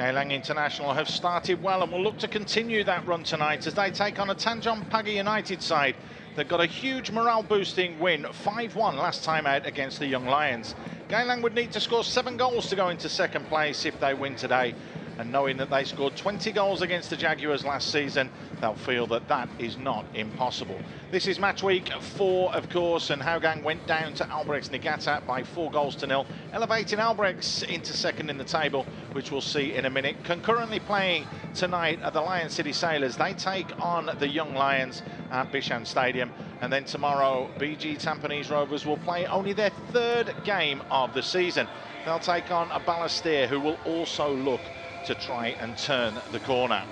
Geylang International have started well and will look to continue that run tonight as they take on a Tanjong Pagar United side that got a huge morale-boosting win, 5-1 last time out against the Young Lions. Geylang would need to score 7 goals to go into second place if they win today. And knowing that they scored 20 goals against the Jaguars last season, they'll feel that that is not impossible. This is match week 4, of course, and Hougang went down to Albrechts Niigata by 4-0, elevating Albrechts into second in the table, which we'll see in a minute. Concurrently playing tonight are the Lion City Sailors. They take on the Young Lions at Bishan Stadium. And then tomorrow, BG Tampines Rovers will play only their 3rd game of the season. They'll take on a Balestier, who will also look to try and turn the corner.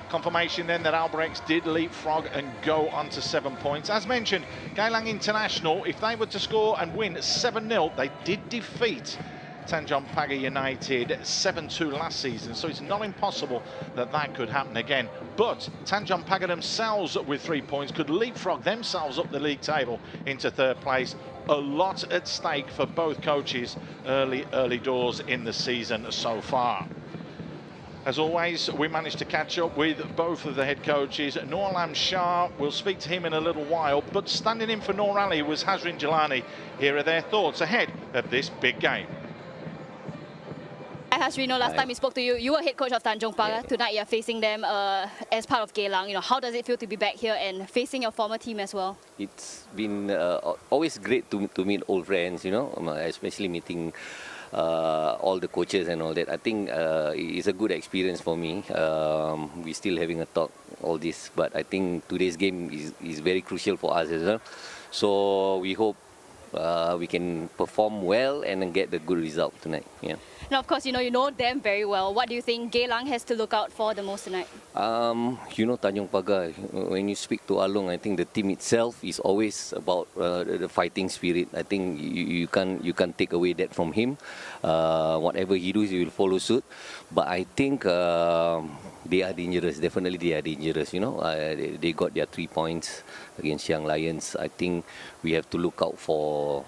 Confirmation then that Albrechts did leapfrog and go on to 7 points. As mentioned, Geylang International, if they were to score and win 7-0, they did defeat Tanjong Pagar United 7-2 last season, so it's not impossible that that could happen again. But Tanjong Pagar themselves with 3 points could leapfrog themselves up the league table into 3rd place. A lot at stake for both coaches early doors in the season so far. As always, we managed to catch up with both of the head coaches. Noor Alam Shah, we'll speak to him in a little while, but standing in for Noor Ali was Hazrin Jalani. Here are their thoughts ahead of this big game. Hi Hazrin, last time we spoke to you, you were head coach of Tanjong Pagar. Tonight you're facing them as part of Geylang. How does it feel to be back here and facing your former team as well? It's been always great to meet old friends, especially meeting all the coaches and all that. I think it's a good experience for me. We're still having a talk, all this, but I think today's game is very crucial for us as well. So we hope we can perform well and then get the good result tonight. Yeah. Now, of course, you know them very well. What do you think Geylang has to look out for the most tonight? Tanjong Pagar, when you speak to Along, I think the team itself is always about the fighting spirit. I think you can't take away that from him. Whatever he does, he will follow suit. But I think they are dangerous. Definitely they are dangerous. They got their 3 points against Young Lions. I think we have to look out for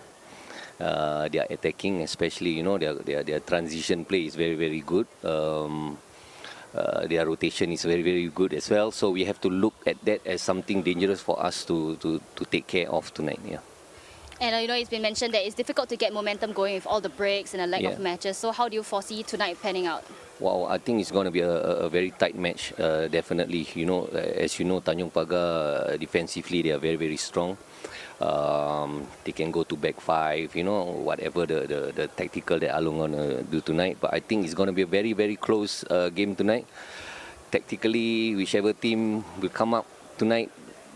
their attacking, especially their transition play is very, very good. Their rotation is very, very good as well. So we have to look at that as something dangerous for us to take care of tonight. Yeah. And it's been mentioned that it's difficult to get momentum going with all the breaks and a lack of matches. So how do you foresee tonight panning out? Well, I think it's going to be a very tight match, definitely. As you know, Tanjong Pagar defensively they are very, very strong. They can go to back 5, whatever the tactical that Along gonna do tonight. But I think it's going to be a very, very close game tonight. Tactically, whichever team will come up tonight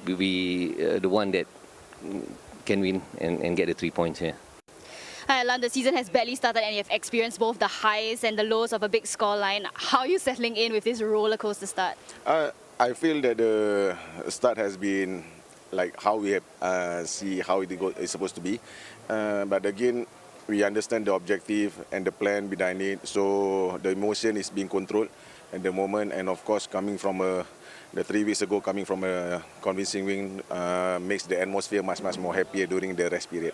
will be the one that can win and get the 3 points here. Hi Alan, the season has barely started and you've experienced both the highs and the lows of a big scoreline. How are you settling in with this roller coaster start? I feel that the start has been like how we see how it is supposed to be. But again, we understand the objective and the plan behind it. So the emotion is being controlled at the moment. And of course, coming from the 3 weeks ago, coming from a convincing win makes the atmosphere much more happier during the rest period.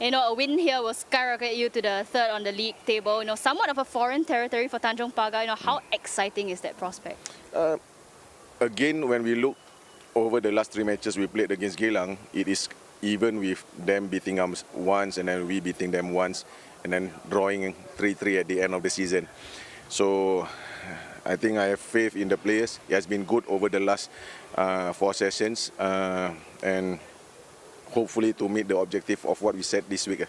A win here will skyrocket you to the 3rd on the league table. Somewhat of a foreign territory for Tanjong Pagar. How exciting is that prospect? Again, when we look over the last 3 matches we played against Geylang, it is even with them beating us once and then we beating them once and then drawing 3-3 at the end of the season. So I think I have faith in the players. It has been good over the last 4 sessions and hopefully to meet the objective of what we set this week.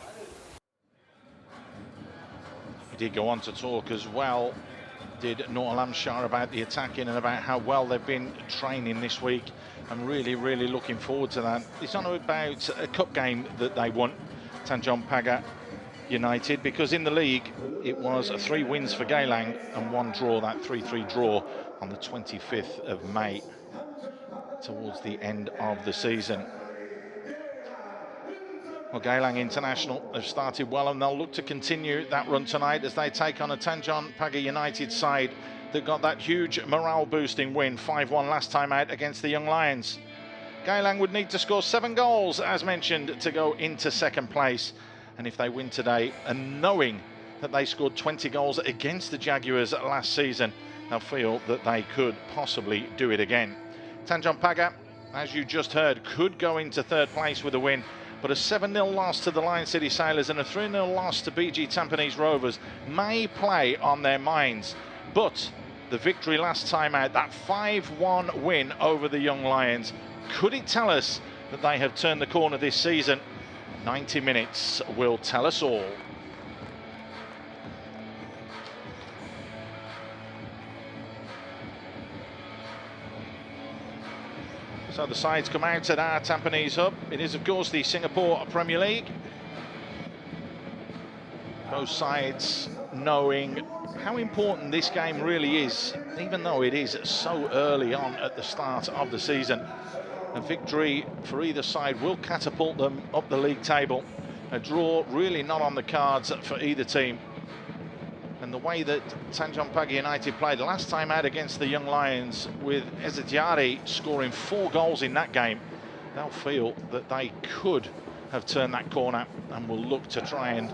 He did go on to talk as well, did Noor Alam Shah, about the attacking and about how well they've been training this week. I'm really, really looking forward to that. It's not about a cup game that they won, Tanjong Pagar United, because in the league it was 3 wins for Geylang and 1 draw, that 3-3 draw on the 25th of May towards the end of the season. Well, Geylang International have started well and they'll look to continue that run tonight as they take on a Tanjong Pagar United side that got that huge morale-boosting win, 5-1 last time out against the Young Lions. Geylang would need to score 7 goals, as mentioned, to go into second place. And if they win today, and knowing that they scored 20 goals against the Jaguars last season, they'll feel that they could possibly do it again. Tanjong Pagar, as you just heard, could go into third place with a win, but a 7-0 loss to the Lion City Sailors and a 3-0 loss to BG Tampines Rovers may play on their minds. But the victory last time out, that 5-1 win over the Young Lions, could it tell us that they have turned the corner this season? 90 minutes will tell us all. So the sides come out at our Tampines Hub. It is, of course, the Singapore Premier League. Both sides knowing how important this game really is, even though it is so early on at the start of the season. A victory for either side will catapult them up the league table. A draw really not on the cards for either team. And the way that Tanjong Pagar United played last time out against the Young Lions, with Ezetiari scoring 4 goals in that game, they'll feel that they could have turned that corner and will look to try and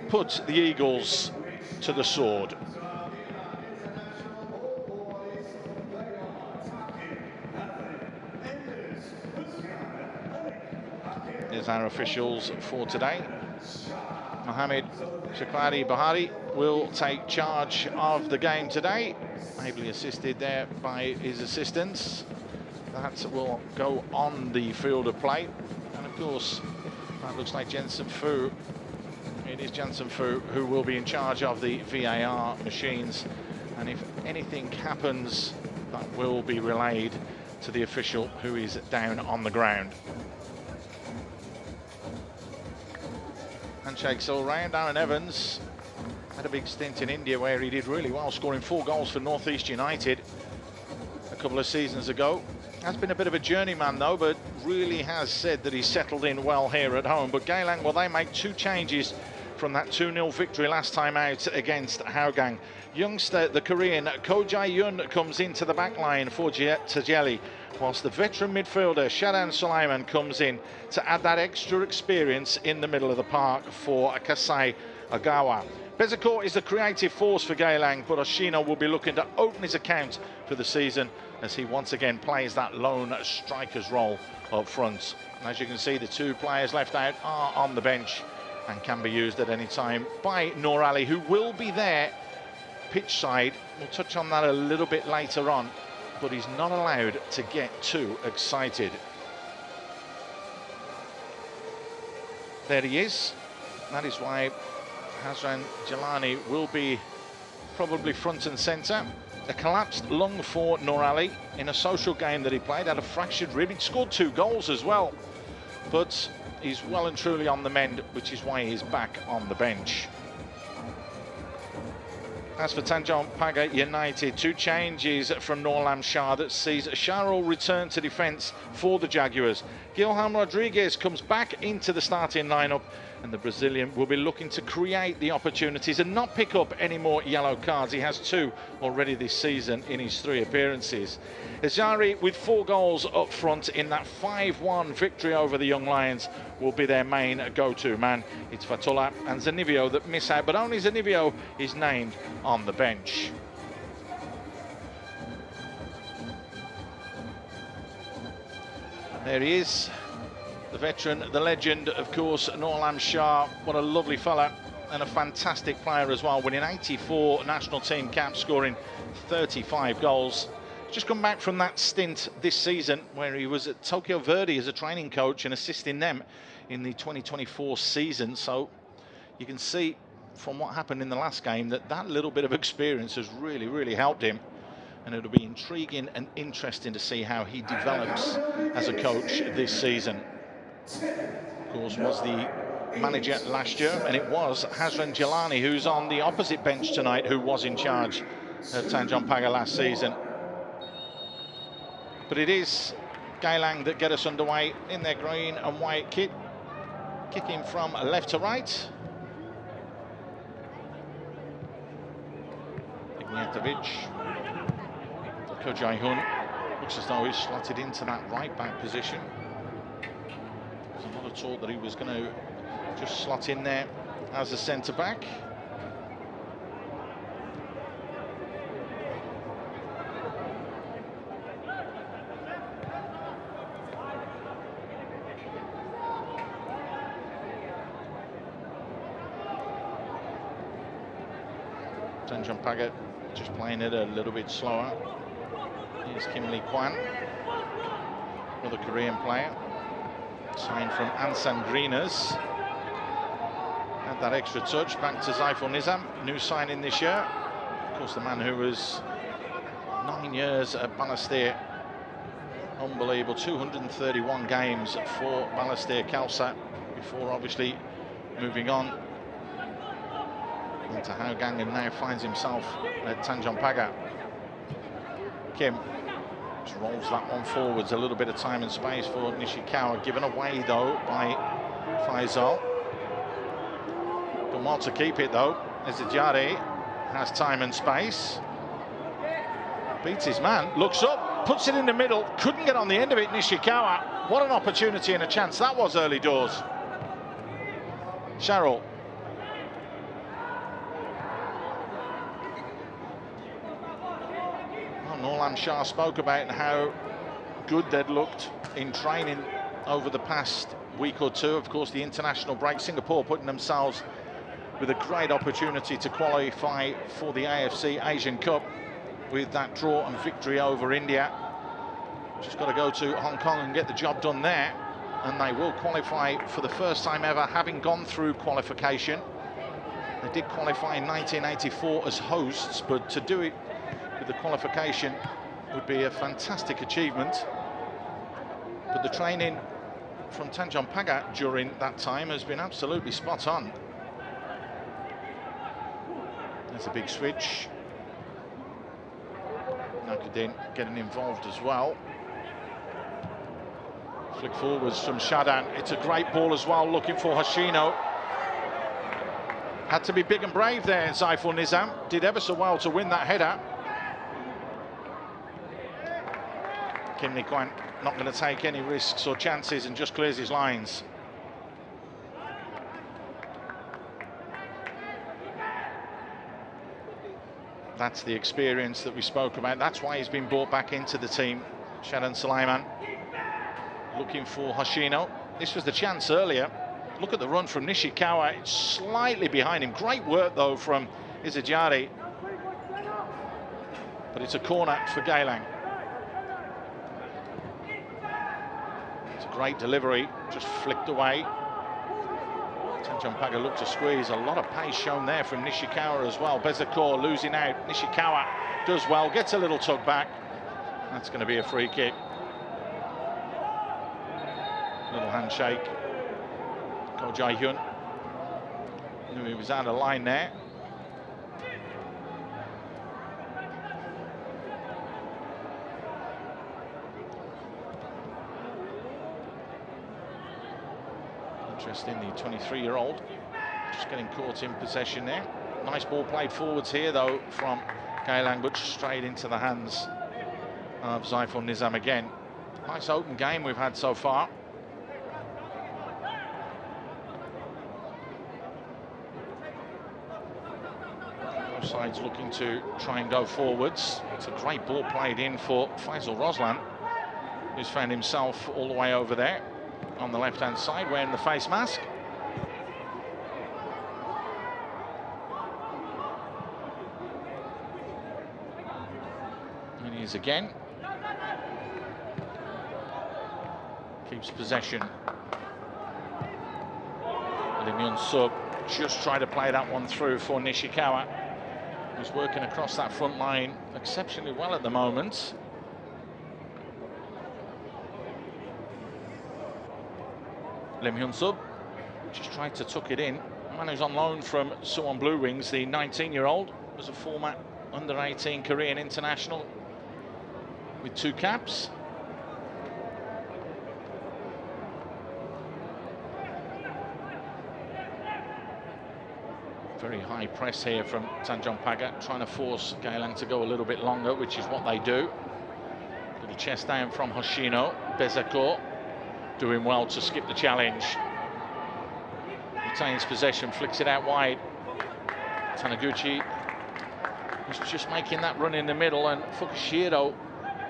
put the Eagles to the sword. Here's our officials for today. Mohamed Shaklari Bahari will take charge of the game today, ably assisted there by his assistants. That will go on the field of play. And of course, that looks like Jensen Fu. It is Jensen Fu who will be in charge of the VAR machines. And if anything happens, that will be relayed to the official who is down on the ground. Handshakes all round. Aaron Evans had a big stint in India where he did really well, scoring 4 goals for North East United a couple of seasons ago. Has been a bit of a journeyman though, but really has said that he's settled in well here at home. But Geylang, well, they make 2 changes from that 2-0 victory last time out against Hougang. Youngster, the Korean Ko Jae-yun, comes into the back line for Tajeli, whilst the veteran midfielder Shadan Sulaiman comes in to add that extra experience in the middle of the park for Kasai Agawa. Bezecourt is the creative force for Geylang, but Oshino will be looking to open his account for the season as he once again plays that lone striker's role up front. And as you can see, the 2 players left out are on the bench and can be used at any time by Noor Ali, who will be there pitch side. We'll touch on that a little bit later on, but he's not allowed to get too excited. There he is. That is why Hazran Jelani will be probably front and centre. A collapsed lung for Noor Ali in a social game that he played, had a fractured rib. He'd scored 2 goals as well, but he's well and truly on the mend, which is why he's back on the bench. As for Tanjong Pagar United, 2 changes from Norlam Shah that sees Sharul return to defence for the Jaguars. Guilherme Rodriguez comes back into the starting lineup, and the Brazilian will be looking to create the opportunities and not pick up any more yellow cards. He has 2 already this season in his 3 appearances. Ezari, with 4 goals up front in that 5-1 victory over the Young Lions, will be their main go-to man. It's Fatola and Zanivio that miss out, but only Zanivio is named on the bench. There he is, the veteran, the legend, of course, Norlam Shah. What a lovely fella and a fantastic player as well, winning 84 national team caps, scoring 35 goals. Just come back from that stint this season where he was at Tokyo Verdy as a training coach and assisting them in the 2024 season. So you can see from what happened in the last game that that little bit of experience has really helped him. And it'll be intriguing and interesting to see how he develops as a coach this season. Of course, was the manager last year, and it was Hazran Jelani, who's on the opposite bench tonight, who was in charge of Tanjong Pagar last season. But it is Geylang that get us underway in their green and white kit. Kicking from left to right. Ignatovic. Ko Jae-hun looks as though he's slotted into that right back position. There's a lot of talk that he was going to just slot in there as a centre back. Tanjong Pagar just playing it a little bit slower. Here's Kim Lee Kwan, another Korean player, signed from Ansan Greeners. Had that extra touch, back to Zaiful Nizam, new signing this year. Of course, the man who was 9 years at Balestier. Unbelievable, 231 games for Balestier Khalsa before obviously moving on into Hougang, and now finds himself at Tanjong Pagar. Kim just rolls that one forwards, a little bit of time and space for Nishikawa, given away though by Faisal. Done well to keep it though. Ezejari has time and space. Beats his man, looks up, puts it in the middle, couldn't get on the end of it, Nishikawa. What an opportunity and a chance that was early doors. Cheryl. Well, Norlam Shah spoke about how good they'd looked in training over the past week or two. Of course, the international break, Singapore putting themselves with a great opportunity to qualify for the AFC Asian Cup with that draw and victory over India. Just got to go to Hong Kong and get the job done there, and they will qualify for the first time ever, having gone through qualification. They did qualify in 1984 as hosts, but to do it with the qualification would be a fantastic achievement. But the training from Tanjong Pagar during that time has been absolutely spot on. There's a big switch. Nakudin getting involved as well. Flick forwards from Shadan. It's a great ball as well, looking for Hoshino. Had to be big and brave there, Zaiful Nizam. Did ever so well to win that header. Kim Lee Kwan not going to take any risks or chances and just clears his lines. That's the experience that we spoke about. That's why he's been brought back into the team. Shadan Sulaiman looking for Hoshino. This was the chance earlier. Look at the run from Nishikawa. It's slightly behind him. Great work though from Izejari. But it's a corner for Geylang. It's a great delivery, just flicked away. Tanjong Pagar looked to squeeze. A lot of pace shown there from Nishikawa as well. Bezakor losing out. Nishikawa does well, gets a little tug back. That's going to be a free kick. Little handshake. Ko Jae-hyun knew he was out of line there. Interesting, the 23-year-old just getting caught in possession there. Nice ball played forwards here though from Geylang, but straight into the hands of Zaiful Nizam again. Nice open game we've had so far. Both sides looking to try and go forwards. It's a great ball played in for Faisal Roslan, who's found himself all the way over there on the left-hand side, wearing the face mask. And he is again. Keeps possession. Lim Yun-sub just tried to play that one through for Nishikawa, who's working across that front line exceptionally well at the moment. Lim Hyun-sub just tried to tuck it in. Man who's on loan from Suwon Blue Wings, the 19-year-old, was a former under-18 Korean international with 2 caps. Very high press here from Tanjong Pagar, trying to force Geylang to go a little bit longer, which is what they do. Little chest down from Hoshino. Bezakor doing well to skip the challenge. Retains possession, flicks it out wide. Taniguchi is just making that run in the middle, and Fukushiro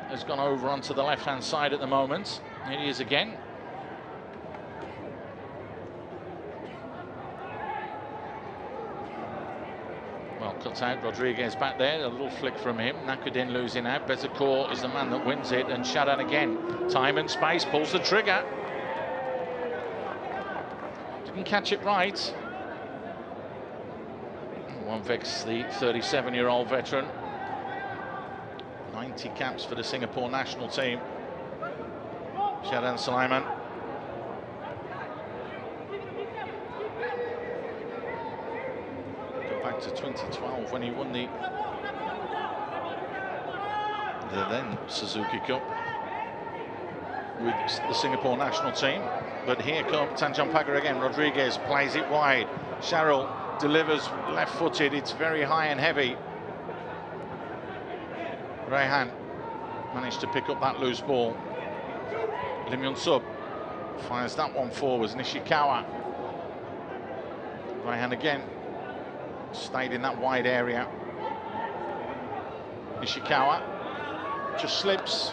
has gone over onto the left-hand side at the moment. Here he is again. Well, Cuts out Rodriguez back there, a little flick from him. Nakudin losing out. Bezecourt is the man that wins it, and Shadan again. Time and space, pulls the trigger. Didn't catch it right. One vex the 37-year-old veteran. 90 caps for the Singapore national team. Shadan Sulaiman. Go back to 2012 when he won the then Suzuki Cup with the Singapore national team. But here comes Tanjong Pagar again. Rodriguez plays it wide. Sharrell delivers left-footed. It's very high and heavy. Raihan managed to pick up that loose ball. Lim Yun-sub fires that one forwards. Nishikawa. Raihan again. Stayed in that wide area. Nishikawa just slips.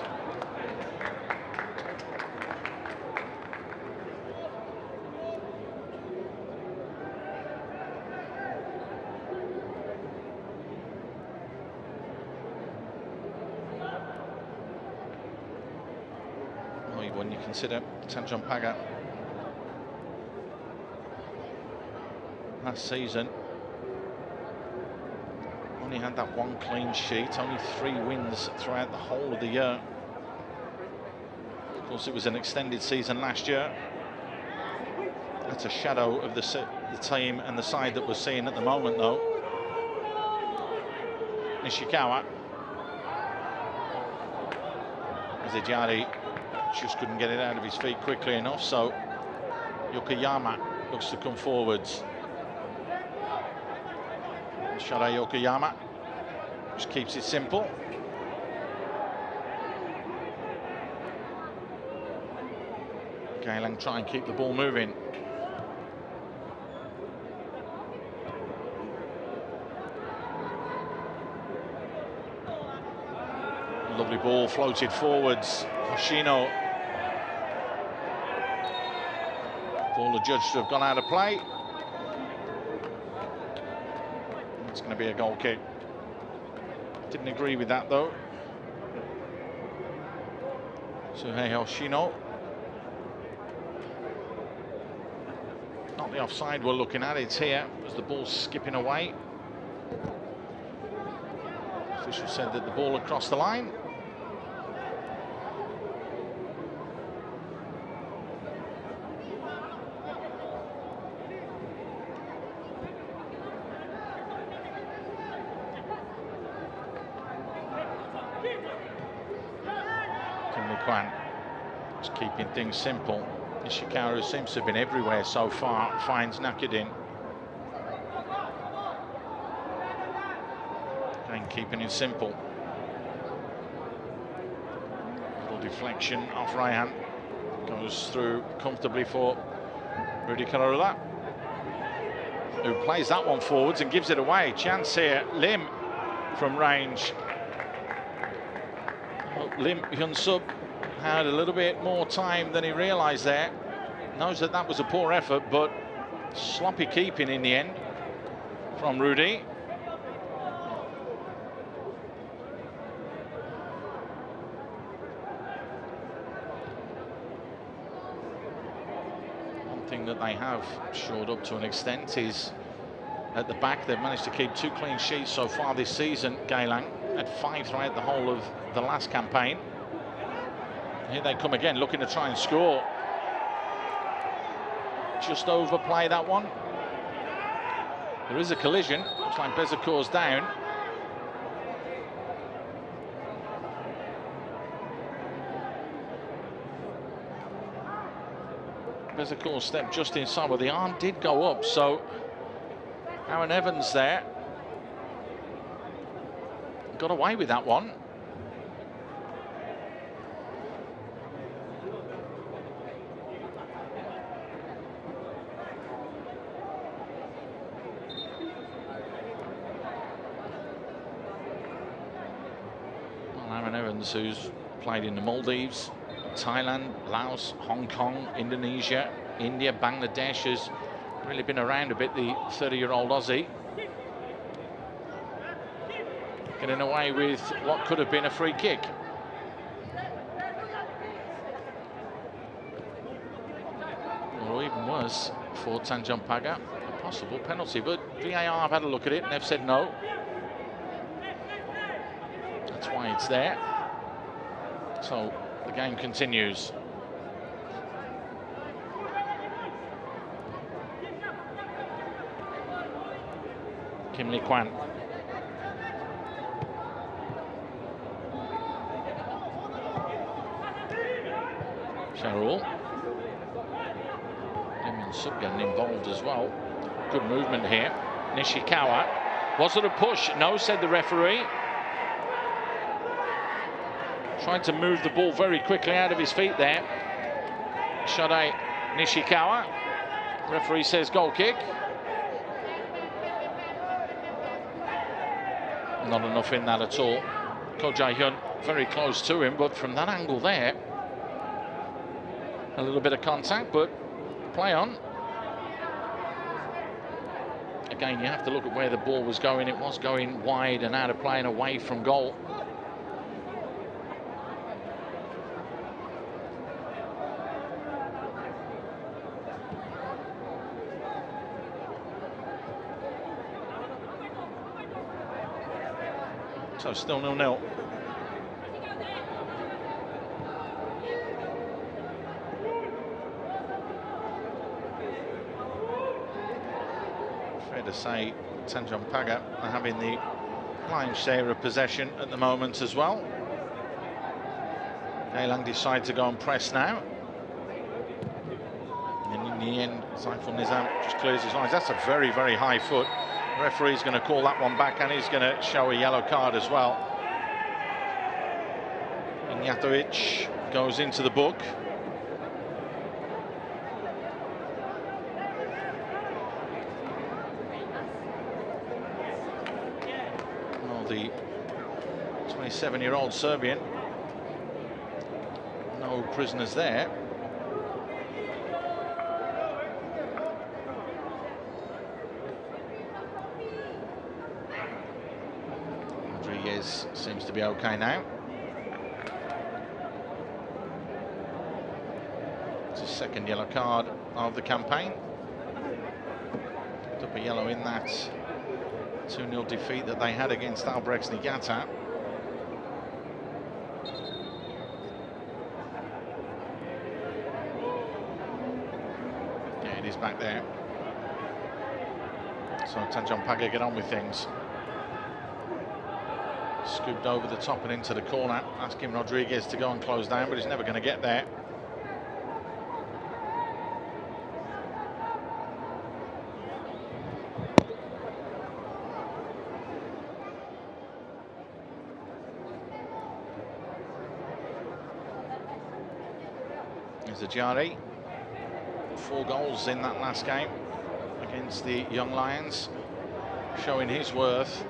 When you consider Tanjong Pagar last season only had that one clean sheet, only 3 wins throughout the whole of the year. Of course, it was an extended season last year. That's a shadow of the team and the side that we're seeing at the moment, though. Nishikawa. Zijari just couldn't get it out of his feet quickly enough, so Yokoyama looks to come forwards. Shara Yokoyama just keeps it simple. Geylang try and keep the ball moving. Lovely ball floated forwards. Hoshino. Ball adjudged to have gone out of play. It's going to be a goal kick. Didn't agree with that though. Suhei Hoshino. Not the offside we're looking at, it's here as the ball's skipping away. Official said that the ball had crossed the line. Just keeping things simple. Ishikawa, who seems to have been everywhere so far, finds Nakudin. And keeping it simple. Little deflection off Raihan. Goes through comfortably for Rudy Kararula, who plays that one forwards and gives it away. Chance here, Lim from range. Lim Hyun-sub had a little bit more time than he realised there. Knows that that was a poor effort, but sloppy keeping in the end from Rudy. One thing that they have shored up to an extent is at the back. They've managed to keep 2 clean sheets so far this season. Geylang had 5 throughout the whole of the last campaign. Here they come again, looking to try and score. Just overplay that one. There is a collision. Looks like Bezecourt's down. Bezecourt stepped just inside, but the arm did go up, so Aaron Evans there got away with that one. Aaron Evans, who's played in the Maldives, Thailand, Laos, Hong Kong, Indonesia, India, Bangladesh, has really been around a bit, the 30-year-old Aussie. getting away with what could have been a free kick. Or even worse, for Tanjong Pagar, a possible penalty, but VAR have had a look at it and they've said no. That's why it's there. So the game continues. Kim Lee Kwan. Cheryl. Lim Sub getting involved as well. Good movement here. Nishikawa. Was it a push? No, said the referee. Tried to move the ball very quickly out of his feet there. Shade Nishikawa. Referee says goal kick. Not enough in that at all. Ko Jae-hyun very close to him, but from that angle there, a little bit of contact, but play on. Again, you have to look at where the ball was going. It was going wide and out of play and away from goal. So still 0-0. Fair to say Tanjong Pagar are having the lion's share of possession at the moment as well. Geylang decide to go and press now. And in the end, Saiful Nizam just clears his lines. That's a very, very high foot. The referee's going to call that one back, and he's going to show a yellow card as well. Ignjatovic goes into the book. Well, the 27-year-old Serbian, no prisoners there. Seems to be okay now. It's his second yellow card of the campaign. Picked up a yellow in that 2-0 defeat that they had against Albrechts Niigata. Yeah, it is back there. So Tanjong Pagar get on with things. Scooped over the top and into the corner, asking Rodriguez to go and close down, but he's never going to get there. There's a Jari. 4 goals in that last game against the Young Lions, showing his worth.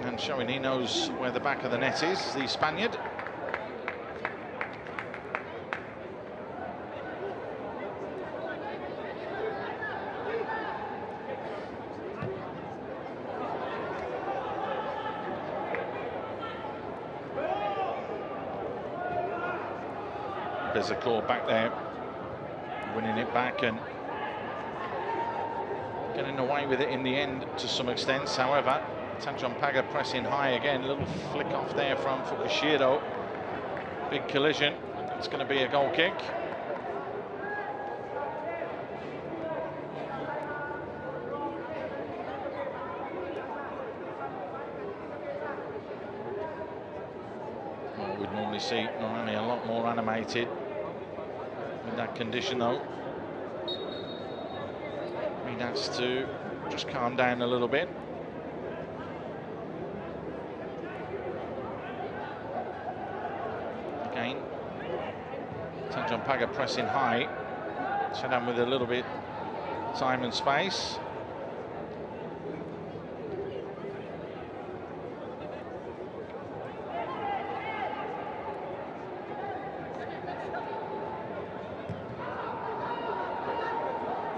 And showing he knows where the back of the net is, the Spaniard. There's a call back there, winning it back and getting away with it in the end to some extent. However, Tanjong Pagar pressing high again, a little flick off there from Fukushiro. Big collision, it's going to be a goal kick. Well, we'd normally see normally a lot more animated in that condition though. He has to just calm down a little bit. Tanjong Pagar pressing high. Shadam with a little bit time and space.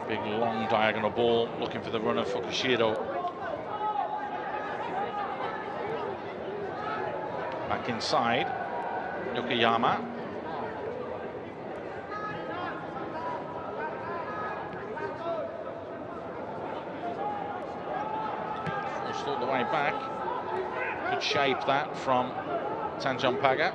Big long diagonal ball, looking for the runner Fukushiro. back inside. Yokoyama. Forced all the way back. Good shape that from Tanjong Pagar.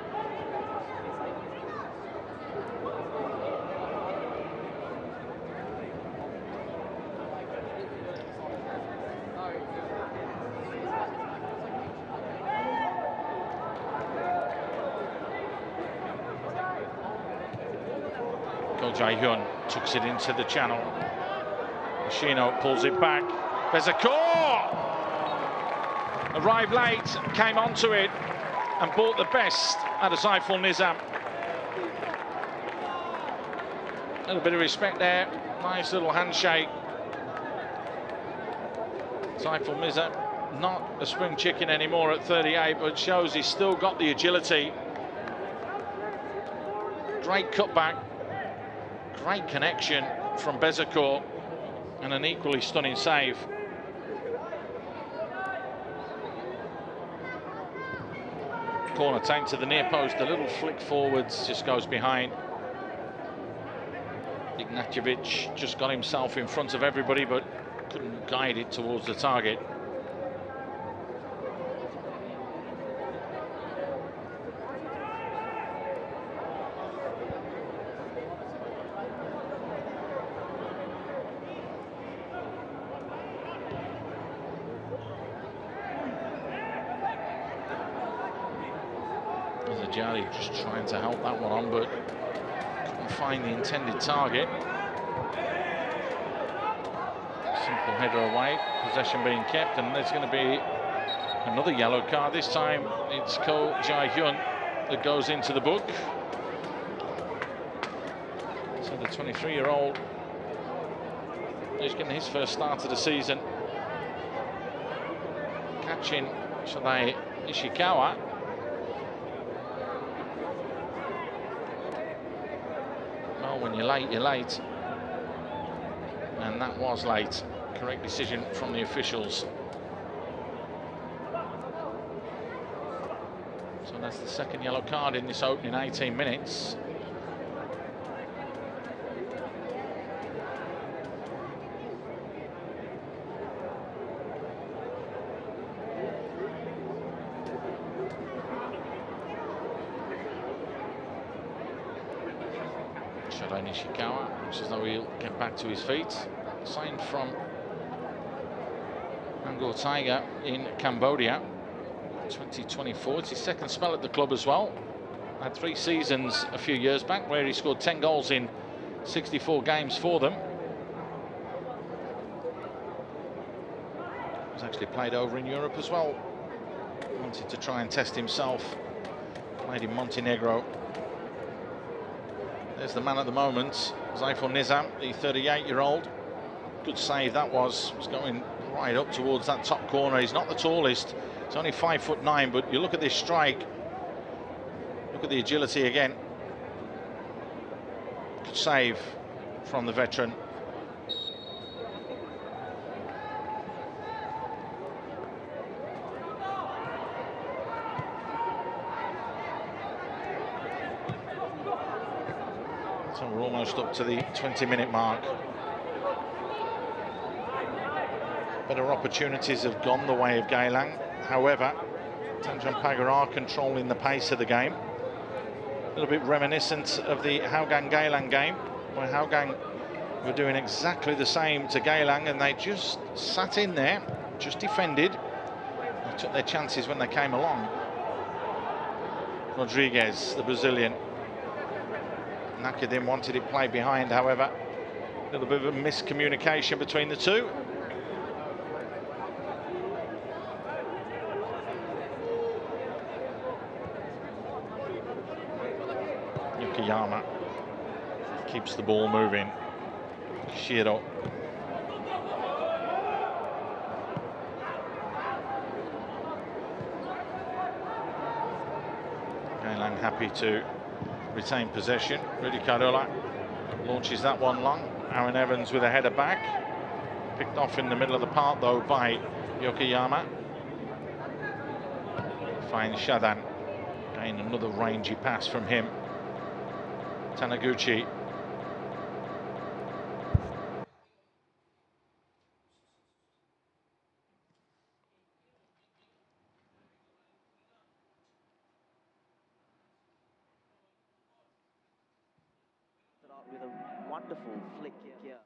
Jae-hyun tucks it into the channel. Machino pulls it back. Bezecourt arrived late, came onto it and bought the best out of Saiful Nizam. A little bit of respect there. Nice little handshake. Saiful Nizam, not a spring chicken anymore at 38, but shows he's still got the agility. Great cutback. Great connection from Bezecourt and an equally stunning save. Corner tank to the near post, a little flick forwards, just goes behind. Ignatjevic just got himself in front of everybody but couldn't guide it towards the target. Jali just trying to help that one on, but couldn't find the intended target. Simple header away, possession being kept, and there's going to be another yellow card. This time it's Ko Jae-hyun that goes into the book. So the 23-year-old is getting his first start of the season. Catching Shadai Ishikawa. When you're late, you're late. And that was late. Correct decision from the officials. So that's the second yellow card in this opening 18 minutes. Nishikawa, looks as though he'll get back to his feet. Signed from Angkor Tiger in Cambodia, 2024. It's his second spell at the club as well. Had 3 seasons a few years back where he scored 10 goals in 64 games for them. He's actually played over in Europe as well. Wanted to try and test himself. Played in Montenegro. There's the man at the moment, Saiful Nizam, the 38-year-old. Good save that was going right up towards that top corner. He's not the tallest, he's only 5'9", but you look at this strike, look at the agility again. Good save from the veteran. So we're almost up to the 20-minute mark. Better opportunities have gone the way of Geylang. However, Tanjong Pagar are controlling the pace of the game. A little bit reminiscent of the Hougang-Geylang game, where Hougang were doing exactly the same to Geylang, and they just sat in there, just defended. They took their chances when they came along. Rodriguez, the Brazilian. Nakadin wanted it played behind, however. A little bit of a miscommunication between the two. Yokoyama keeps the ball moving. Shiro. Geylang happy to retain possession. Rudy Carola launches that one long. Aaron Evans with a header back. Picked off in the middle of the park though by Yokoyama. Finds Shadan. Again, another rangy pass from him. Taniguchi. With a wonderful flick here.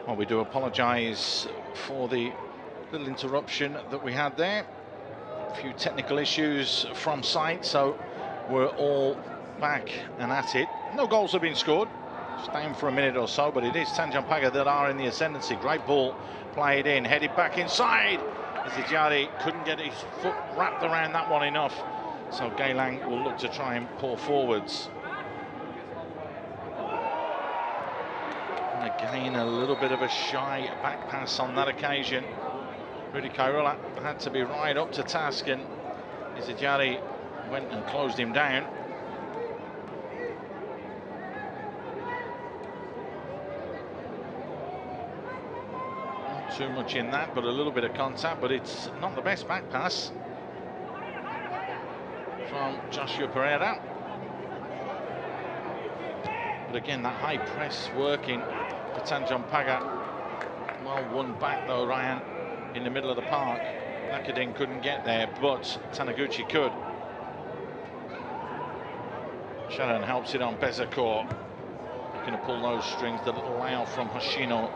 Well, we do apologise for the little interruption that we had there. A few technical issues from site, so we're all back and at it. No goals have been scored. It's down for a minute or so, but it is Tanjong Pagar that are in the ascendancy. Great ball played in, headed back inside. Zijari couldn't get his foot wrapped around that one enough. So Geylang will look to try and pour forwards. And again, a little bit of a shy back pass on that occasion. Rudy Kairula had to be right up to task, and Zijari went and closed him down. Not too much in that, but a little bit of contact, but it's not the best back pass from Joshua Pereira. But again, that high press working for Tanjong Pagar. Well won back though, Ryan, in the middle of the park. Nakadin couldn't get there, but Taniguchi could. Sharon helps it on Bezakor. Going to pull those strings, the little layout from Hoshino.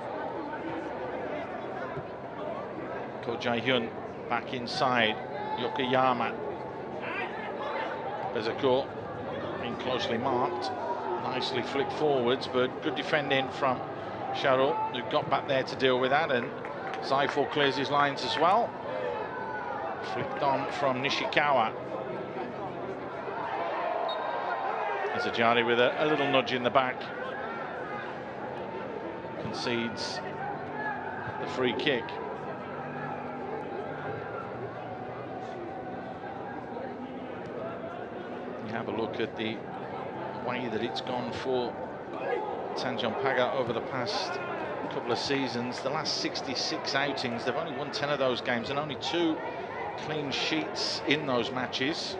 Ko Jae-hyun back inside. Yokoyama. Bezakor being closely marked. Nicely flicked forwards, but good defending from Sharo, who got back there to deal with that, and Zaifo clears his lines as well. Flicked on from Nishikawa. Zijari with a little nudge in the back. Concedes the free kick. You have a look at the way that it's gone for Tanjong Pagar over the past couple of seasons. The last 66 outings, they've only won 10 of those games and only 2 clean sheets in those matches.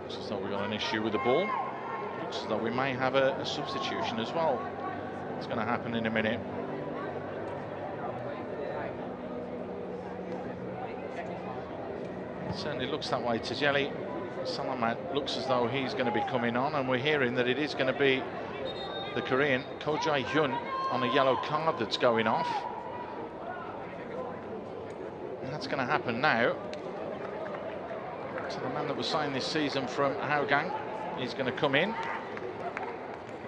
Looks as though we've got an issue with the ball. Looks as though we may have a substitution as well. It's going to happen in a minute. It certainly looks that way. Tajeli Salamat looks as though he's going to be coming on, and we're hearing that it is going to be the Korean Ko Jae-hyun on a yellow card that's going off. And that's going to happen now. So the man that was signed this season from Hougang is going to come in.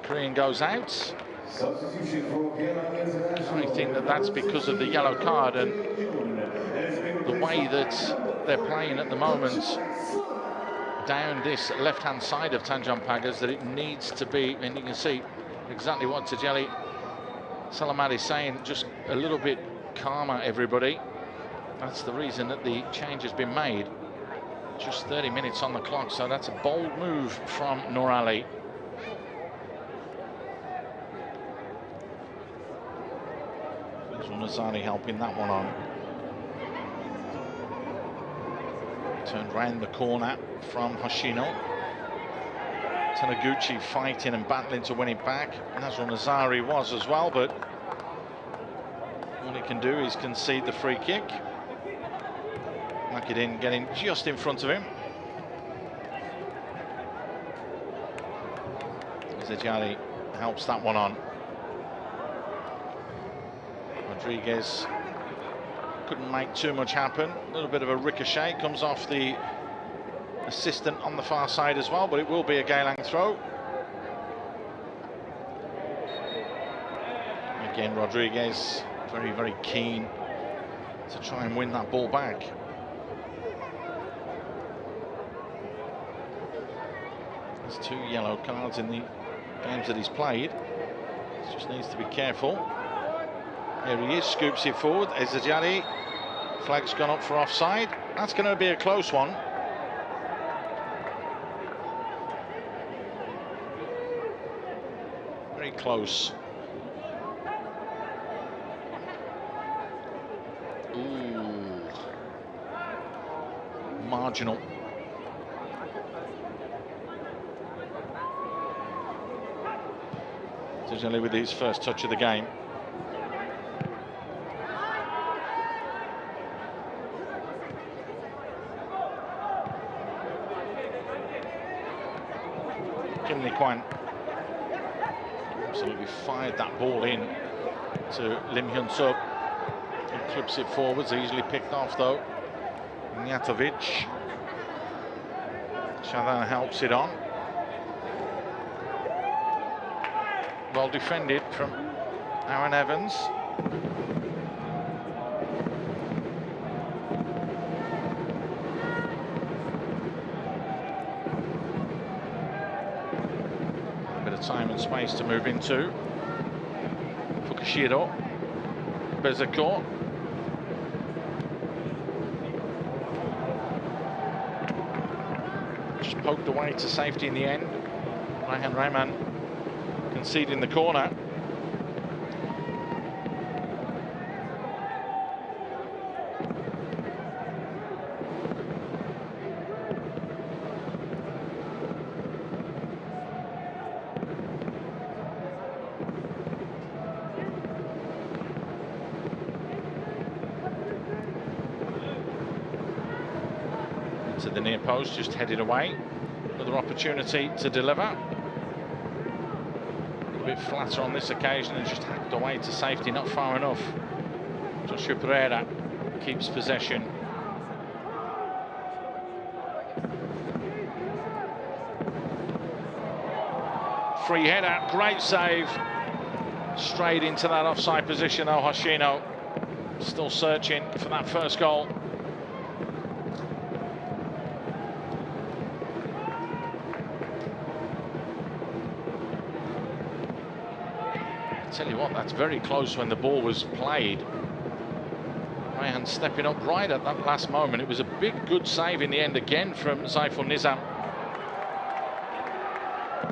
The Korean goes out. I think that that's because of the yellow card and the way that they're playing at the moment down this left-hand side of Tanjong Pagar's, that it needs to be, and you can see exactly what Tajeli Salamat is saying, just a little bit calmer, everybody. That's the reason that the change has been made. Just 30 minutes on the clock, so that's a bold move from Nur Ali. Nazari helping that one on. Turned round the corner from Hoshino. Taniguchi fighting and battling to win it back. Nazrul Nazari was as well, but all he can do is concede the free kick. Nakadin getting just in front of him. Zijari helps that one on. Rodriguez couldn't make too much happen. A little bit of a ricochet comes off the assistant on the far side as well, but it will be a Geylang throw. Again, Rodriguez very, very keen to try and win that ball back. There's 2 yellow cards in the games that he's played. He just needs to be careful. There he is, scoops it forward. Ezajari, flag's gone up for offside. That's going to be a close one. Very close. Ooh. Marginal. Ezajari with his first touch of the game. Kim Lee Kwan absolutely fired that ball in. to Lim Hyun Suk. He clips it forwards, easily picked off though. Njatovic. Shadan helps it on. Well defended from Aaron Evans. A bit of time and space to move into. Fukushiro. Bezakor. Just poked away to safety in the end. Raihan Rahman conceding the corner. To the near post, just headed away. Another opportunity to deliver. A bit flatter on this occasion and just hacked away to safety, not far enough. Joshua Pereira keeps possession. Free header, great save. Straight into that offside position, though, Hoshino. Still searching for that first goal. Tell you what, that's very close when the ball was played. Raihan stepping up right at that last moment. It was a big, good save in the end again from Saiful Nizam.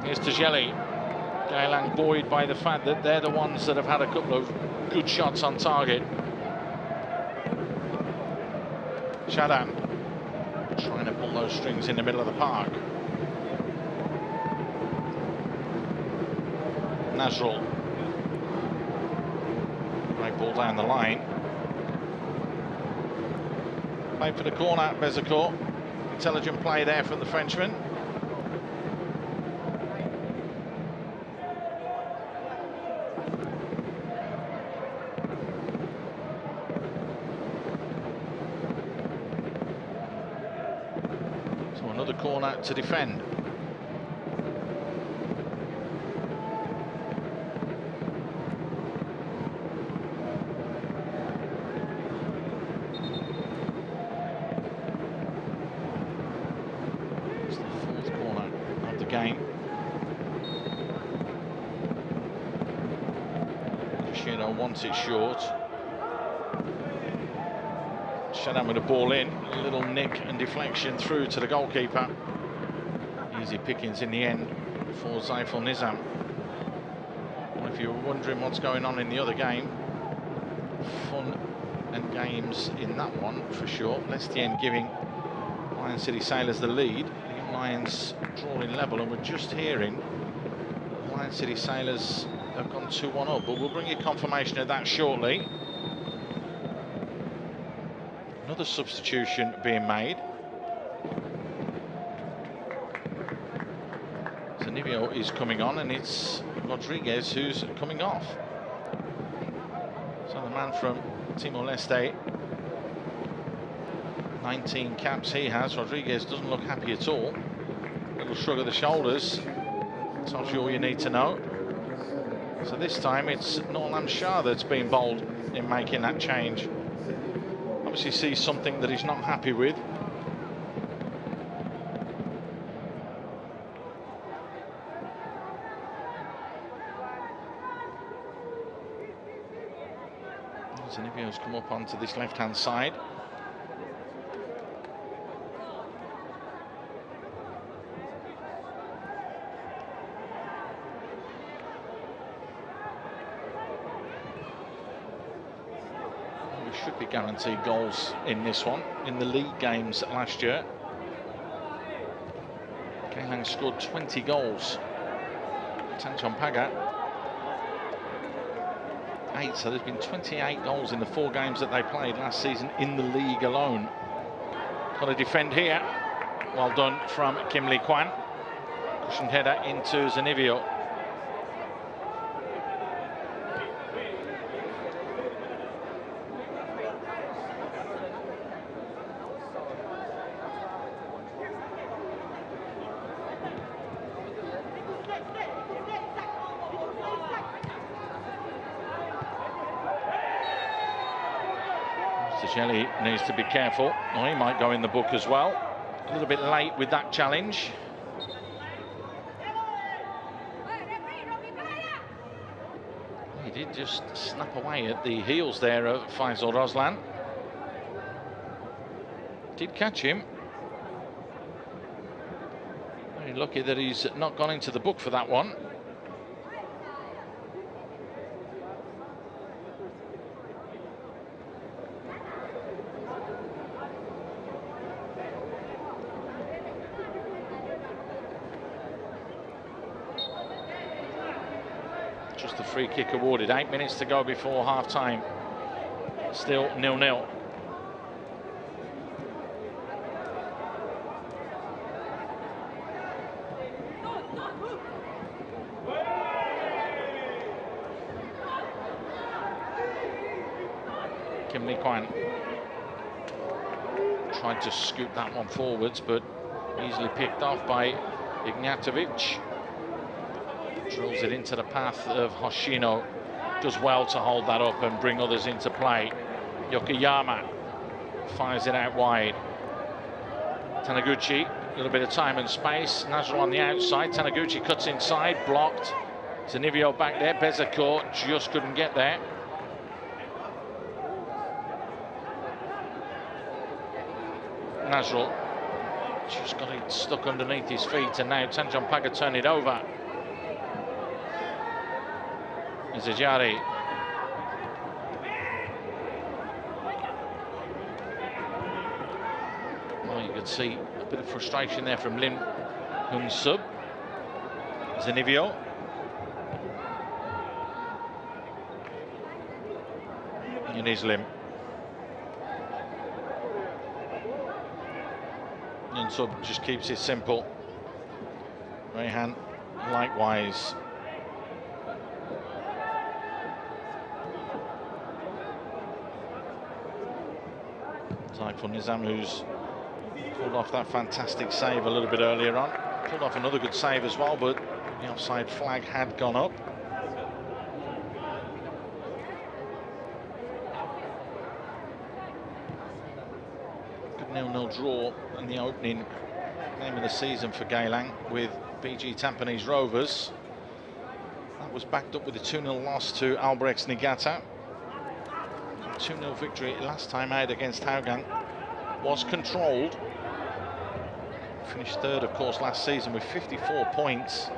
Here's Tajeli. Geylang buoyed by the fact that they're the ones that have had a couple of good shots on target. Shadan trying to pull those strings in the middle of the park. Nazrul. Ball down the line. Played for the corner, Bezakor. Intelligent play there from the Frenchman. So another corner to defend. Game. Shino wants it short. Shadan with the ball in. A little nick and deflection through to the goalkeeper. Easy pickings in the end for Saiful Nizam. Well, if you were wondering what's going on in the other game, fun and games in that one for sure. Lestien giving Lion City Sailors the lead. Lions drawing level, and we're just hearing Lion City Sailors have gone 2-1 up, but we'll bring you confirmation of that shortly. Another substitution being made. Zanivio is coming on, and it's Rodriguez who's coming off. So the man from Timor-Leste, 19 caps he has. Rodriguez doesn't look happy at all. Little shrug of the shoulders tells you all you need to know. So this time it's Norlam Shah that's been bold in making that change. Obviously sees something that he's not happy with. Zanivio's come up onto this left-hand side. Should be guaranteed goals in this one. In the league games last year, Geylang scored 20 goals. Tanjong Pagar 8, so there's been 28 goals in the 4 games that they played last season in the league alone. Got to defend here. Well done from Kim Lee Kwan. Cushioned header into Zanivio. Tajeli needs to be careful. Oh, he might go in the book as well. A little bit late with that challenge. He did just snap away at the heels there of Faisal Roslan. Did catch him. Very lucky that he's not gone into the book for that one. Just the free kick awarded. 8 minutes to go before half-time. Still 0-0. Kim Lee Kwan tried to scoop that one forwards, but easily picked off by Ignatovic. Drills it into the path of Hoshino. Does well to hold that up and bring others into play. Yokoyama fires it out wide. Taniguchi, a little bit of time and space. Nazrul on the outside. Taniguchi cuts inside, blocked. Zanivio back there. Bezecourt just couldn't get there. Nazrul just got it stuck underneath his feet, and now Tanjong Pagar turn it over. Zijari. Well, you could see a bit of frustration there from Lim Hun Sub. Zanivio. And here's Lim. Hun Sub just keeps it simple. Rehan likewise. For Nizam, who's pulled off that fantastic save a little bit earlier on. Pulled off another good save as well, but the offside flag had gone up. Good 0-0 draw in the opening game of the season for Geylang with BG Tampines Rovers. That was backed up with a 2-0 loss to Albrechts Niigata. 2-0 victory last time out against Hougang was controlled. Finished third, of course, last season with 54 points.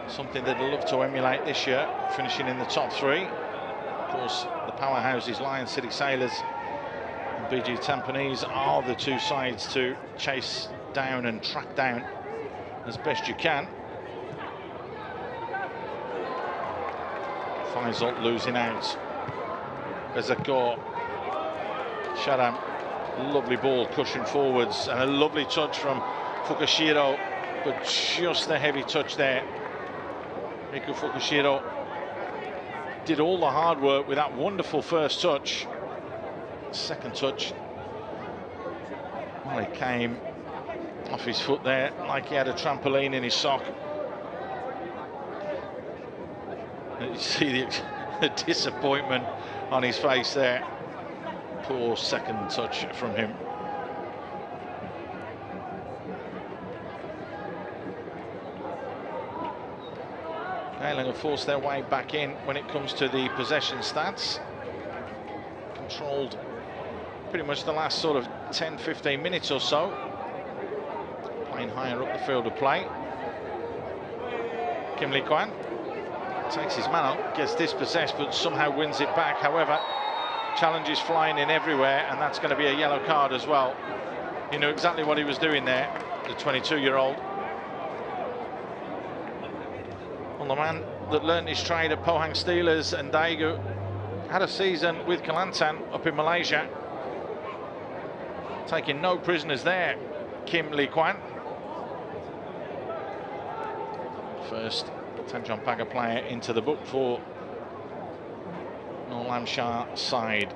Something they'd love to emulate this year, finishing in the top three. Of course, the powerhouses, Lion City Sailors and BG Tampines, are the two sides to chase down and track down as best you can. Faisal losing out. Bezecourt. Sharam. Lovely ball, cushion forwards, and a lovely touch from Fukushiro, but just a heavy touch there. Riku Fukushiro did all the hard work with that wonderful first touch. Second touch, well, it came off his foot there like he had a trampoline in his sock. And you see the disappointment on his face there. Poor second touch from him. Geylang have forced their way back in when it comes to the possession stats. Controlled pretty much the last sort of 10-15 minutes or so. Playing higher up the field of play. Kim Lee Kwan takes his man up, gets dispossessed, but somehow wins it back. However, challenges flying in everywhere, and that's going to be a yellow card as well. He knew exactly what he was doing there, the 22-year-old. Well, the man that learned his trade at Pohang Steelers and Daegu had a season with Kelantan up in Malaysia. Taking no prisoners there, Kim Lee Kwan. First Tanjong Pagar player into the book for Noor Lam Shah side.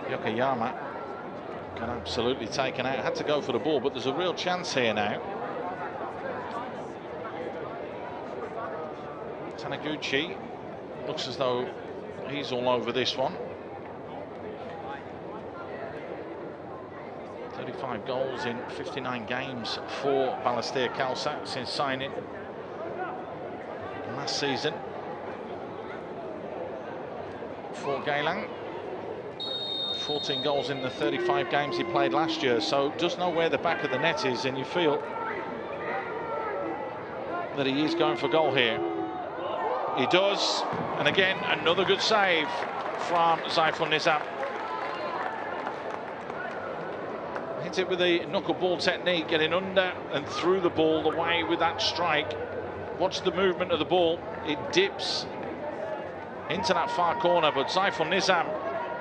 Yokoyama got absolutely taken out. Had to go for the ball, but there's a real chance here now. Taniguchi looks as though he's all over this one. 35 goals in 59 games for Balestier Khalsa since signing last season for Geylang. 14 goals in the 35 games he played last year, so does know where the back of the net is, and you feel that he is going for goal here. He does, and again another good save from Saiful Nizam. Hit it with a knuckleball technique, getting under and through the ball the way with that strike. Watch the movement of the ball. It dips into that far corner, but Saiful Nizam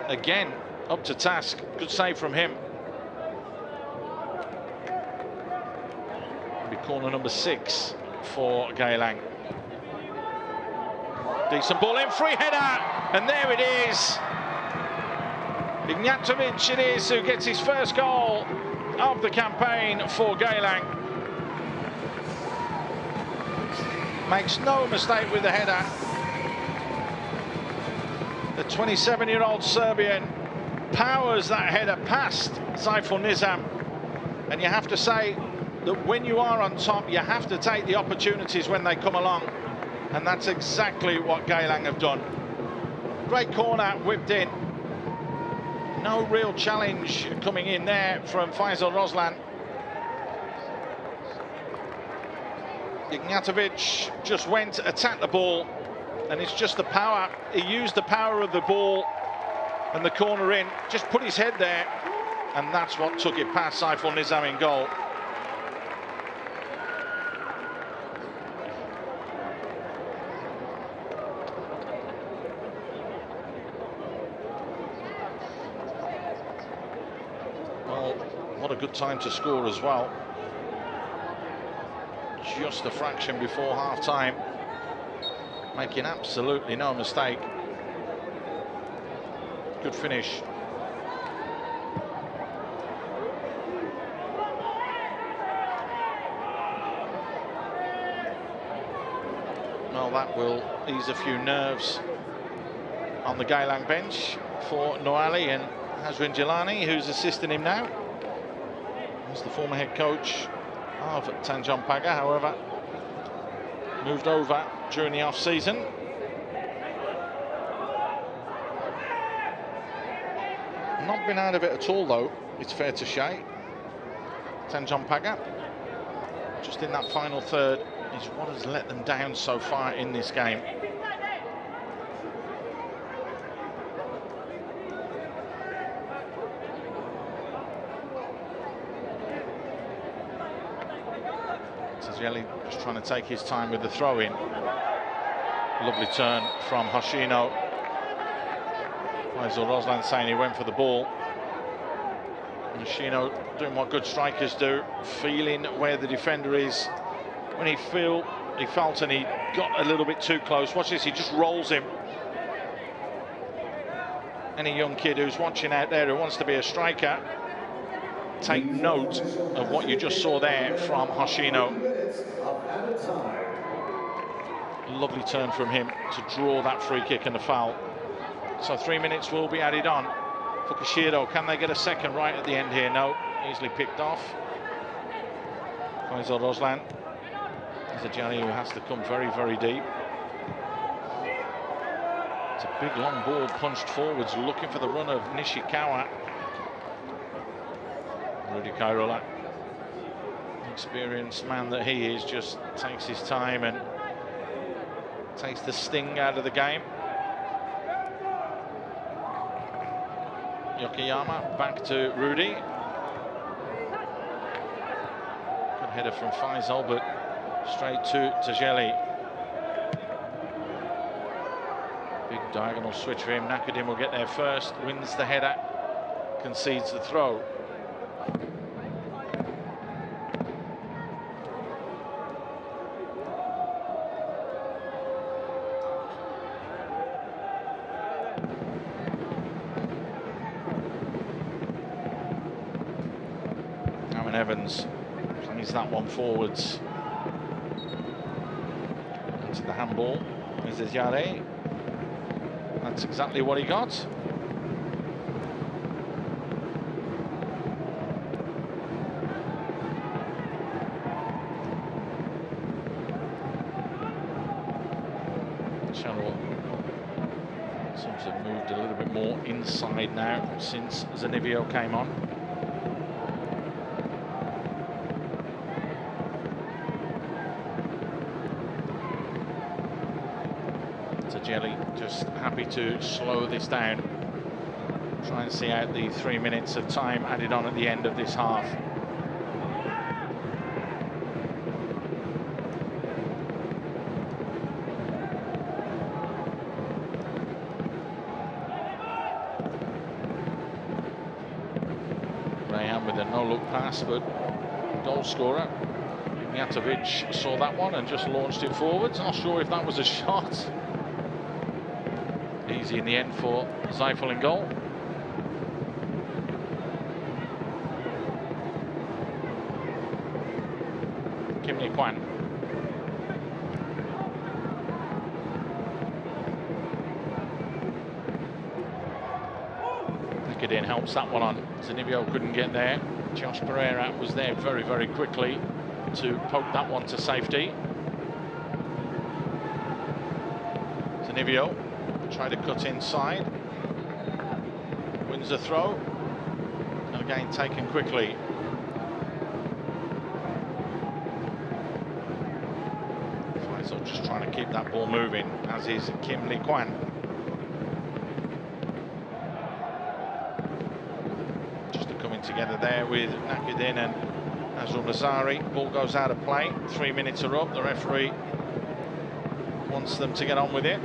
again up to task. Good save from him. It'll be corner number 6 for Geylang. Decent ball in, free header, and there it is. Ignatovic it is who gets his first goal of the campaign for Geylang. Makes no mistake with the header. The 27-year-old Serbian powers that header past Saiful Nizam. And you have to say that when you are on top, you have to take the opportunities when they come along. And that's exactly what Geylang have done. Great corner, whipped in. No real challenge coming in there from Faisal Roslan. Ignatovic just went, attacked the ball, and it's just the power. He used the power of the ball and the corner in, just put his head there, and that's what took it past Saiful Nizam in goal. What a good time to score as well. Just a fraction before half-time. Making absolutely no mistake. Good finish. Well, that will ease a few nerves on the Geylang bench for Noali and Hazrin Jilani, who's assisting him now. He's the former head coach of Tanjong Pagar, however, moved over during the off-season. Not been out of it at all, though, it's fair to say. Tanjong Pagar, just in that final third, is what has let them down so far in this game. Tajelli just trying to take his time with the throw-in. Lovely turn from Hoshino. Faisal Roslan saying he went for the ball. Hoshino doing what good strikers do, feeling where the defender is. When he felt and he got a little bit too close. Watch this, he just rolls him. Any young kid who's watching out there who wants to be a striker, take note of what you just saw there from Hoshino. Lovely turn from him to draw that free kick and the foul. So 3 minutes will be added on for Kushiro. Can they get a second right at the end here? No, easily picked off. Faisal Roslan. There's a Gianni who has to come very, very deep. It's a big long ball punched forwards, looking for the run of Nishikawa. Rudy Kairola, experienced man that he is, just takes his time and takes the sting out of the game. Yokoyama back to Rudy. Good header from Faisal, but straight to Tajelli. Big diagonal switch for him. Nakadim will get there first, wins the header, concedes the throw. Evans plays that one forwards into the handball. Mrs. Yare. That's exactly what he got. Channel seems to have moved a little bit more inside now since Zanivio came on. Jelly just happy to slow this down, try and see out the 3 minutes of time added on at the end of this half. Graham with a no-look pass, but goal scorer Mijatovic saw that one and just launched it forwards. Not sure if that was a shot. Easy in the end for Zeifel in goal. Kim Ni Kwan. Nicodin helps that one on. Zanivio couldn't get there. Josh Pereira was there very, very quickly to poke that one to safety. Zanivio try to cut inside, wins the throw, and again taken quickly. Faisal just trying to keep that ball moving, as is Kim Li Kwan. Just coming together there with Nakudin and Azul Nazari. Ball goes out of play, 3 minutes are up, the referee wants them to get on with it.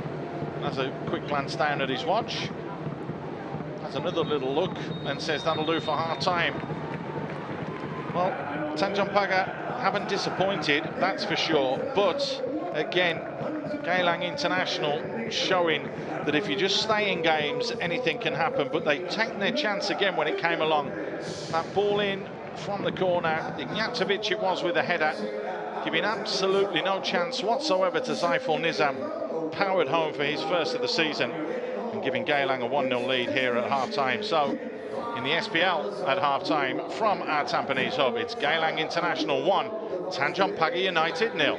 Has a quick glance down at his watch, has another little look and says that'll do for half time. Well, Tanjong Pagar haven't disappointed, that's for sure, but again, Geylang International showing that if you just stay in games, anything can happen, but they've taken their chance again when it came along. That ball in from the corner, Mijatovic it was with a header, giving absolutely no chance whatsoever to Zeifel Nizam. Powered home for his first of the season and giving Geylang a 1-0 lead here at half-time. So, in the SPL at half-time from our Tampines Hub, it's Geylang International 1, Tanjong Pagar United 0.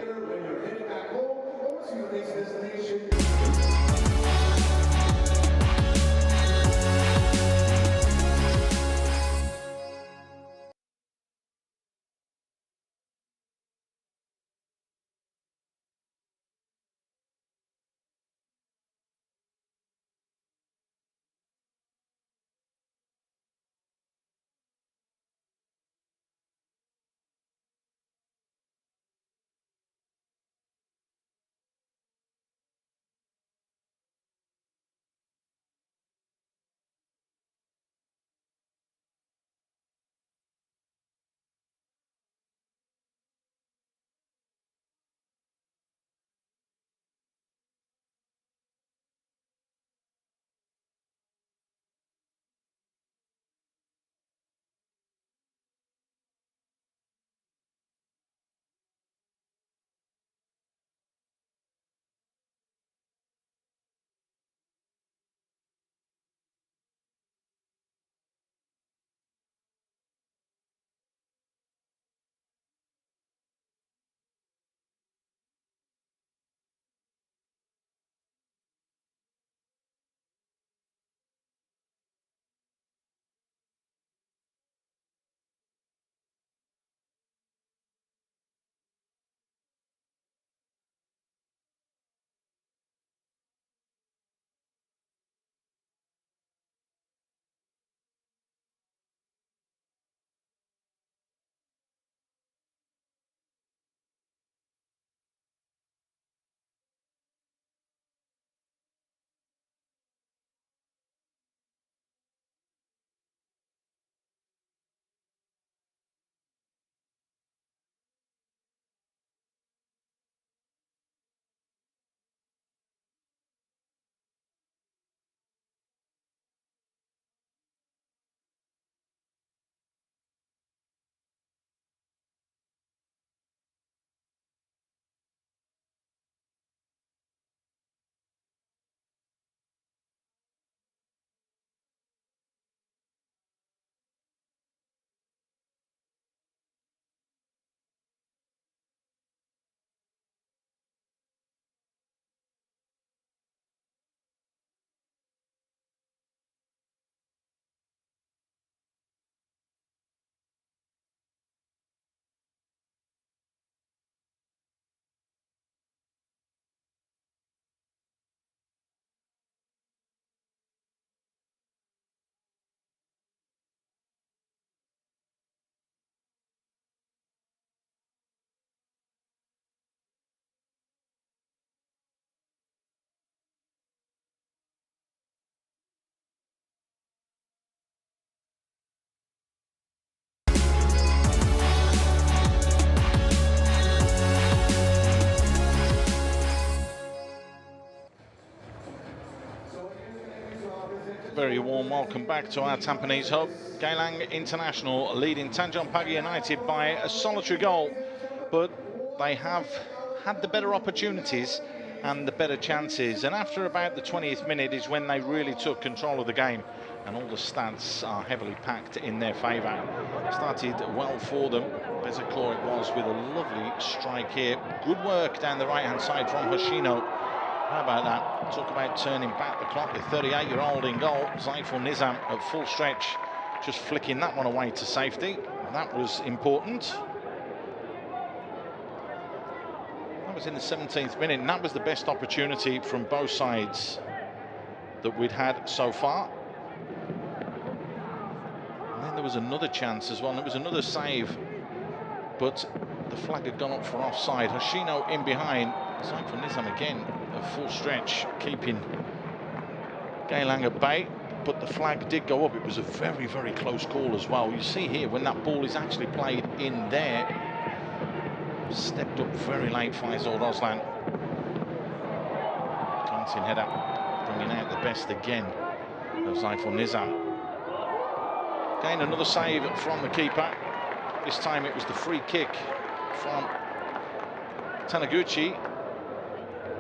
Very warm welcome back to our Tampines Hub. Geylang International leading Tanjong Pagar United by a solitary goal, but they have had the better opportunities and the better chances, and after about the 20th minute is when they really took control of the game, and all the stats are heavily packed in their favour. Started well for them. Bezacor it was with a lovely strike here. Good work down the right hand side from Hoshino. How about that? Talk about turning back the clock. The 38-year-old in goal, Zaiful Nizam at full stretch, just flicking that one away to safety. That was important. That was in the 17th minute, and that was the best opportunity from both sides that we'd had so far. And then there was another chance as well, and it was another save, but the flag had gone up for offside. Hoshino in behind, Zaiful Nizam again at full stretch, keeping Geylang at bay, but the flag did go up. It was a very, very close call as well. You see here when that ball is actually played in there. Stepped up very late, Faisal Roslan. Glancing header, bringing out the best again of Zaiful Nizam. Again, another save from the keeper. This time it was the free kick from Taniguchi.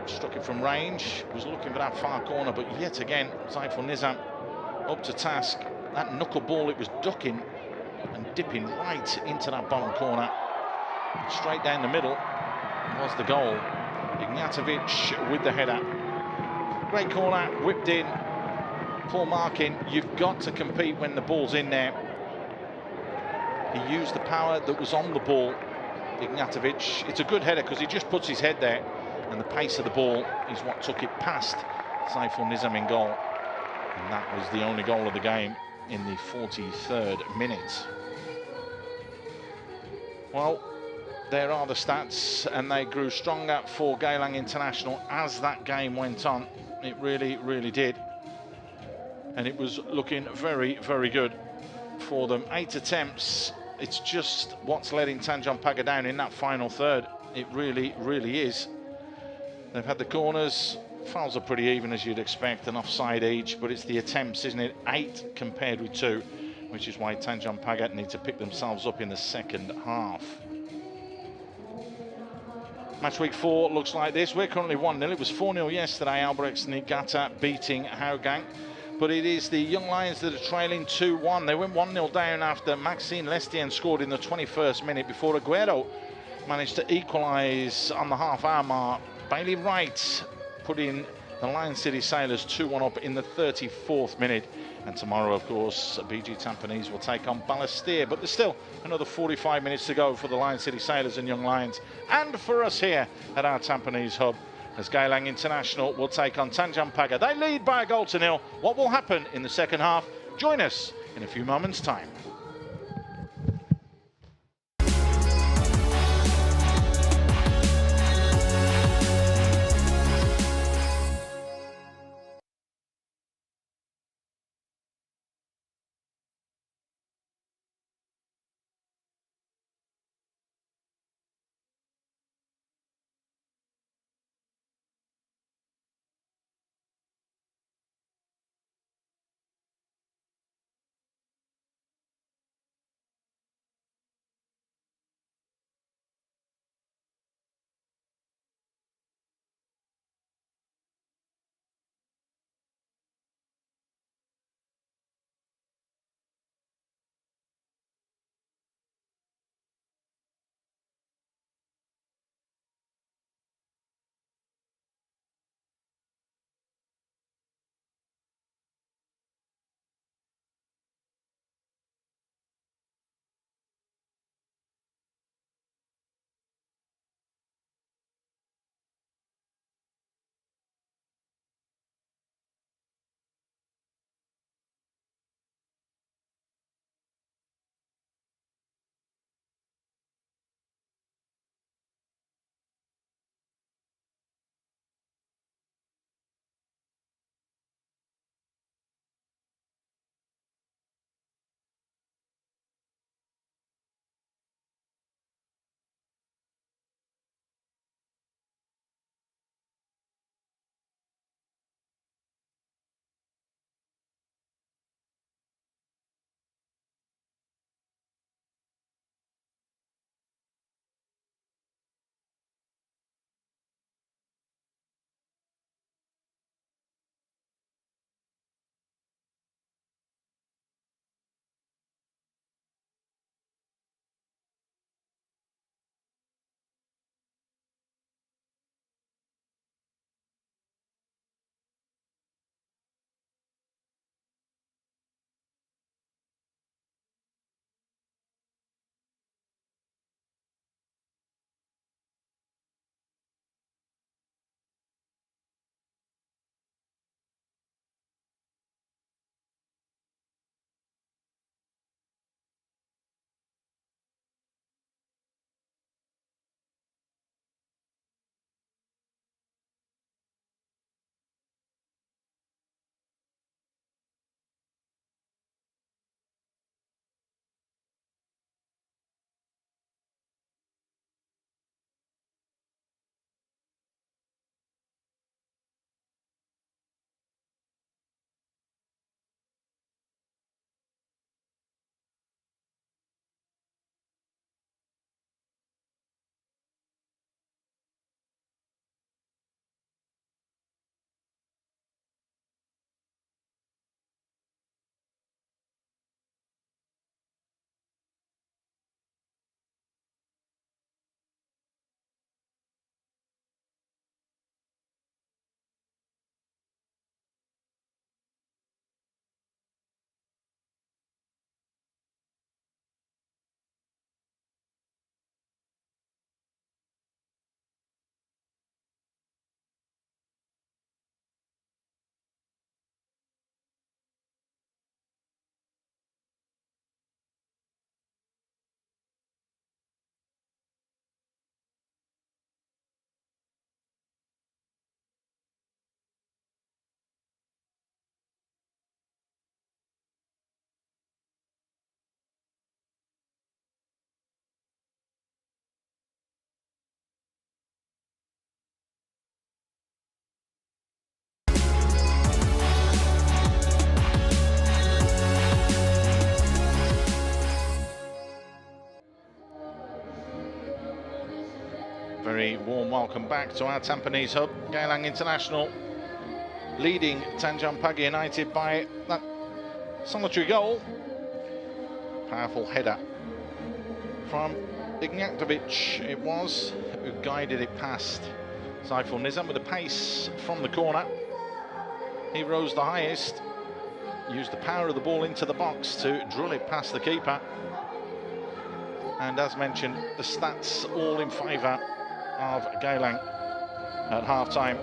Struck it from range, was looking for that far corner, but yet again, Zaiful Nizam up to task. That knuckleball, it was ducking and dipping right into that bottom corner. Straight down the middle was the goal. Ignatovic with the header. Great corner, whipped in. Poor marking. You've got to compete when the ball's in there. He used the power that was on the ball, Ignatovic. It's a good header because he just puts his head there, and the pace of the ball is what took it past Zaiful Nizam in goal. And that was the only goal of the game in the 43rd minute. Well, there are the stats, and they grew stronger for Geylang International as that game went on. It really, really did. And it was looking very, very good for them. 8 attempts. It's just what's letting Tanjong Pagar down in that final third. It really, really is. They've had the corners. Fouls are pretty even, as you'd expect, an offside each, but it's the attempts, isn't it? 8 compared with 2, which is why Tanjong Pagar need to pick themselves up in the second half. Match week 4 looks like this. We're currently 1-0. It was 4-0 yesterday. Albrechts Niigata beating Hougang. But it is the Young Lions that are trailing 2-1. They went 1-0 down after Maxime Lestien scored in the 21st minute before Aguero managed to equalise on the half-hour mark. Bailey Wright putting the Lion City Sailors 2-1 up in the 34th minute. And tomorrow, of course, BG Tampines will take on Balestier. But there's still another 45 minutes to go for the Lion City Sailors and Young Lions, and for us here at our Tampines Hub, as Geylang International will take on Tanjong Pagar. They lead by a goal to nil. What will happen in the second half? Join us in a few moments' time. warm welcome back to our Tampines Hub. Geylang International leading Tanjong Pagar United by that solitary goal. Powerful header from Ignatovic, it was, who guided it past Saiful Nizam with a pace from the corner. He rose the highest, used the power of the ball into the box to drill it past the keeper. And as mentioned, the stats all in favour of Geylang at half-time.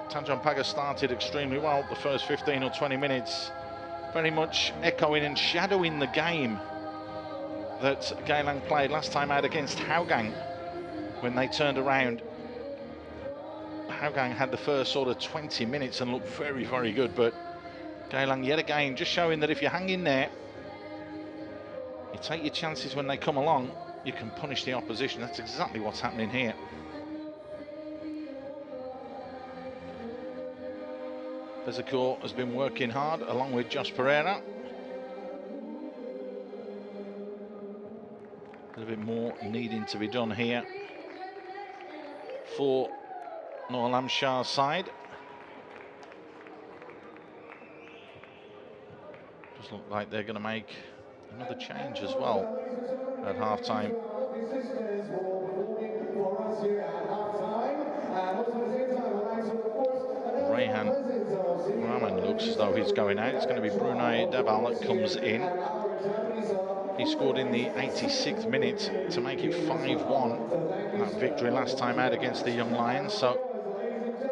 Tanjong Pagar started extremely well the first 15 or 20 minutes, very much echoing and shadowing the game that Geylang played last time out against Hougang when they turned around. Hougang had the first sort of 20 minutes and looked very, very good, but Geylang yet again just showing that if you hang in there, you take your chances when they come along, you can punish the opposition. That's exactly what's happening here. Bezecourt has been working hard along with Josh Pereira. A little bit more needing to be done here for Noor Alam Shah's side. Just look like they're going to make another change as well at half-time. Rayhan Rahman looks as though he's going out. It's going to be Brunei Debal that comes in. He scored in the 86th minute to make it 5-1. That victory last time out against the Young Lions. So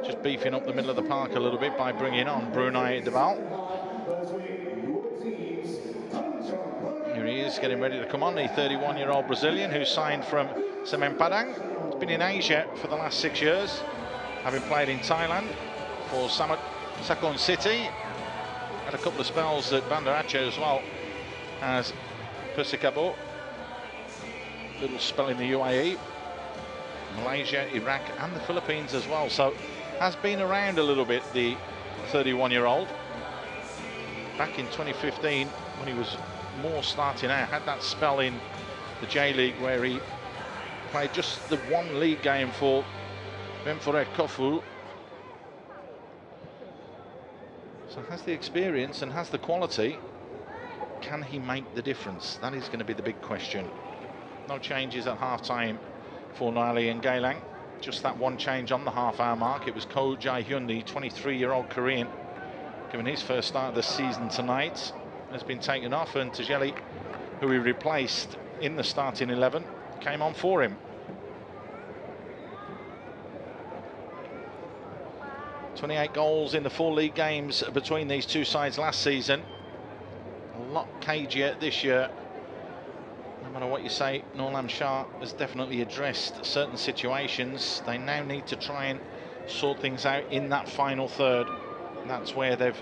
just beefing up the middle of the park a little bit by bringing on Brunei Debal. Here he is getting ready to come on, the 31-year-old Brazilian who signed from Semen Padang. He's been in Asia for the last 6 years, having played in Thailand for Sakon City. Had a couple of spells at Banda Aceh as well as Persikabo. Little spell in the UAE, Malaysia, Iraq and the Philippines as well. So has been around a little bit, the 31-year-old. Back in 2015 when he was more starting out, had that spell in the J-League where he played just the one league game for Benforet Kofu. So has the experience and has the quality. Can he make the difference? That is going to be the big question. No changes at half-time for Nali and Geylang. Just that one change on the half-hour mark. It was Ko Jae-hyun, the 23-year-old Korean, given his first start of the season tonight, has been taken off, and Tajeli, who he replaced in the starting 11, came on for him. 28 goals in the 4 league games between these two sides last season. A lot cagier this year. No matter what you say, Noor Alam Shah has definitely addressed certain situations. They now need to try and sort things out in that final third. And that's where they've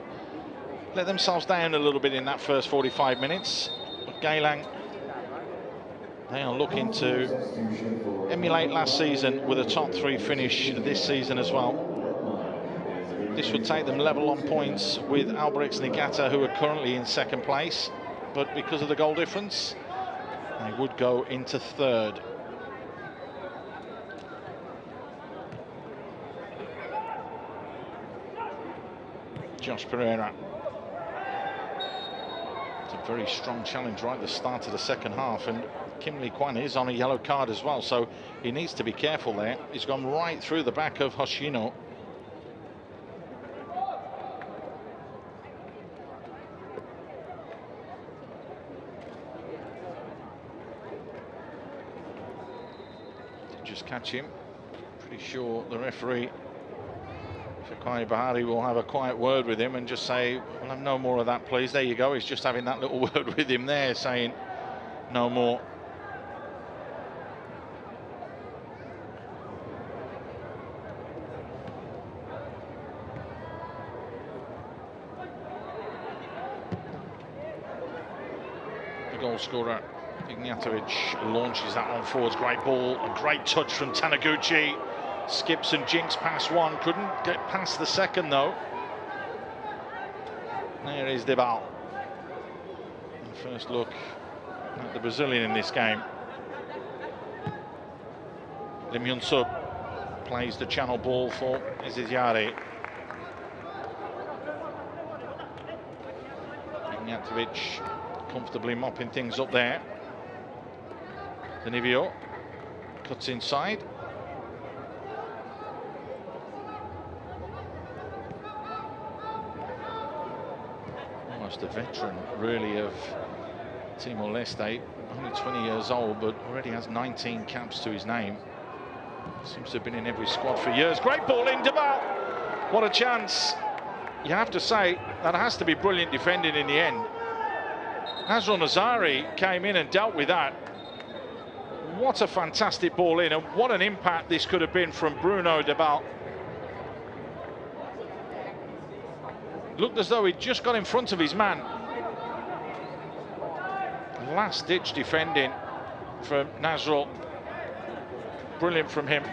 let themselves down a little bit in that first 45 minutes. But Geylang, they are looking to emulate last season with a top 3 finish this season as well. This would take them level on points with Alberix Niigata, who are currently in second place. But because of the goal difference, they would go into third. Josh Pereira. It's a very strong challenge right at the start of the second half, and Kim Lee Kwan is on a yellow card as well, so he needs to be careful there. He's gone right through the back of Hoshino. Just catch him. Pretty sure the referee Shakai Bahari will have a quiet word with him and just say, "Well, have no more of that, please." There you go. He's just having that little word with him there, saying no more. The goal scorer Ignatovic launches that one forwards. Great ball, a great touch from Taniguchi. Skips and jinks past one, couldn't get past the second though. There is Debal. First look at the Brazilian in this game. Lim Hyun-sub plays the channel ball for Eziziari. Ignatovic comfortably mopping things up there. Danivio cuts inside. Almost a veteran, really, of Timor-Leste. Only 20 years old, but already has 19 caps to his name. Seems to have been in every squad for years. Great ball in, Deval. What a chance. You have to say, that has to be brilliant defending in the end. Nazrul Nazari came in and dealt with that. What a fantastic ball in, and what an impact this could have been from Bruno Deval. Looked as though he'd just got in front of his man. Last-ditch defending from Nazrul. Brilliant from him.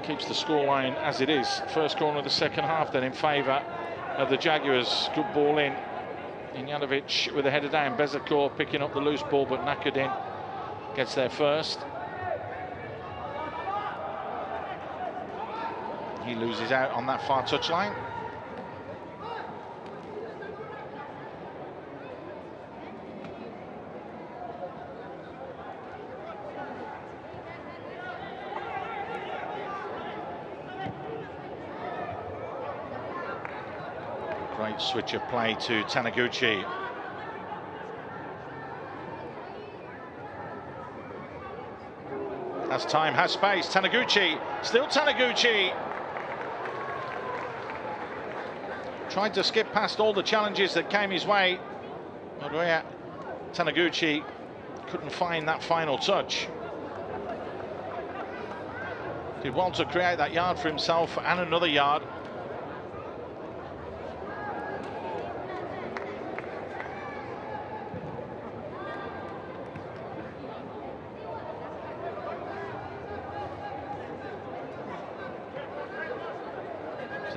Keeps the scoreline as it is. First corner of the second half then in favour of the Jaguars. Good ball in. Ignatovic with a header down. Bezecourt picking up the loose ball, but Nakudin gets there first. He loses out on that far touchline. Great switch of play to Taniguchi. Has time, has space. Taniguchi, still Taniguchi. Tried to skip past all the challenges that came his way. Nogueira Taniguchi couldn't find that final touch. Did well to create that yard for himself and another yard.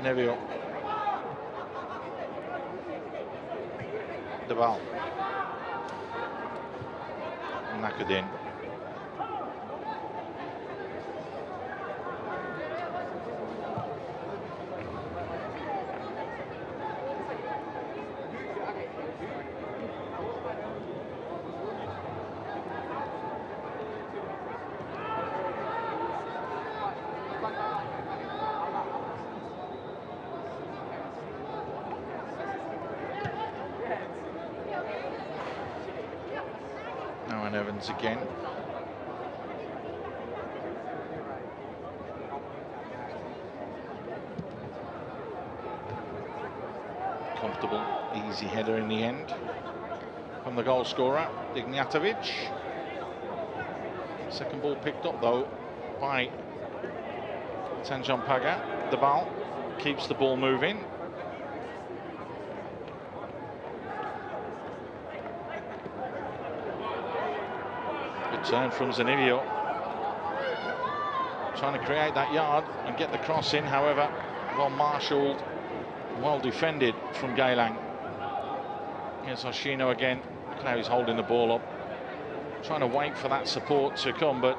Neville. Deval. Nakudin. Evans again. Comfortable, easy header in the end from the goal scorer, Ignatovic. Second ball picked up though by Tanjong Pagar. Deval keeps the ball moving. Turn from Zanivio, trying to create that yard and get the cross in, however, well marshalled, well defended from Geylang. Here's Hoshino again. Look at how he's holding the ball up, trying to wait for that support to come, but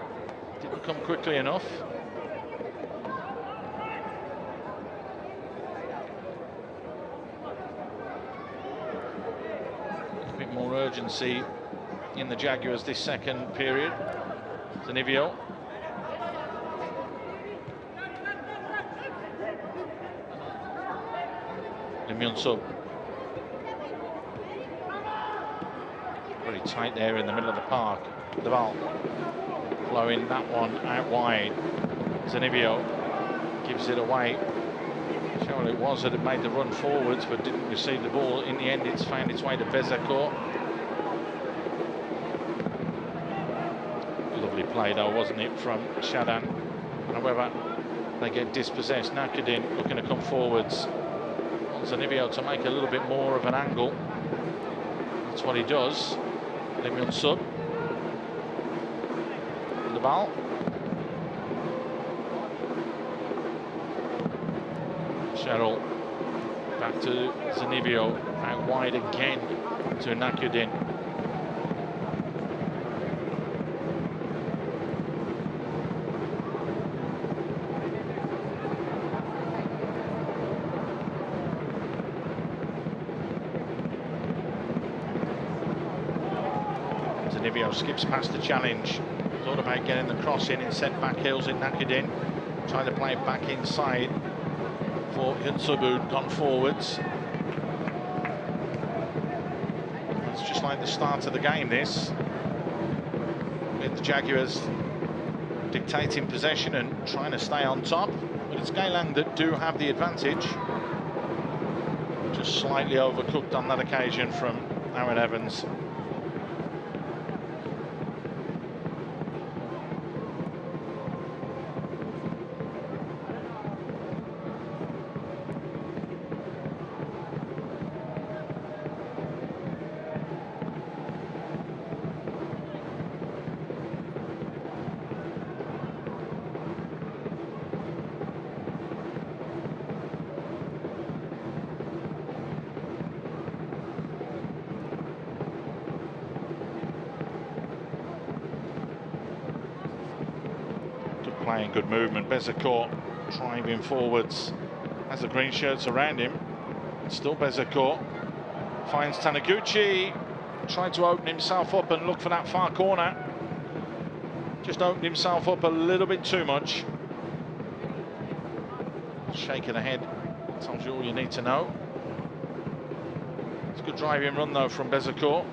didn't come quickly enough. A bit more urgency in the Jaguars this second period. Zanivio. Lim Hyun-sub. Very tight there in the middle of the park. Deval flowing that one out wide. Zanivio gives it away. Sure it was that it made the run forwards but didn't receive the ball. In the end it's found its way to Bezecourt. Play though, wasn't it, from Shadan? However, they get dispossessed. Nakudin looking to come forwards. Zanivio to make a little bit more of an angle. That's what he does. Lim Hyun-sub. Deval. Cheryl back to Zanivio, out wide again to Nakudin. Zanivio skips past the challenge. Thought about getting the cross in, instead back heels it Nakadin. Trying to play it back inside for Yunsubud, gone forwards. It's just like the start of the game, this. With the Jaguars dictating possession and trying to stay on top. But it's Geylang that do have the advantage. Just slightly overcooked on that occasion from Aaron Evans. Playing good movement. Bezecourt driving forwards as the green shirts around him. Still Bezecourt finds Taniguchi, tried to open himself up and look for that far corner. Just opened himself up a little bit too much. Shake of the head tells you all you need to know. It's a good driving run though from Bezecourt.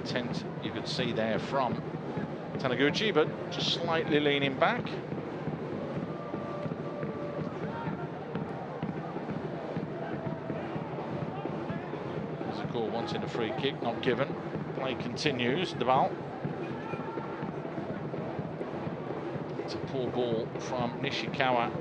Intent you could see there from Taniguchi, but just slightly leaning back. Bezecourt wanting a free kick, not given. Play continues. Deval. It's a poor ball from Nishikawa.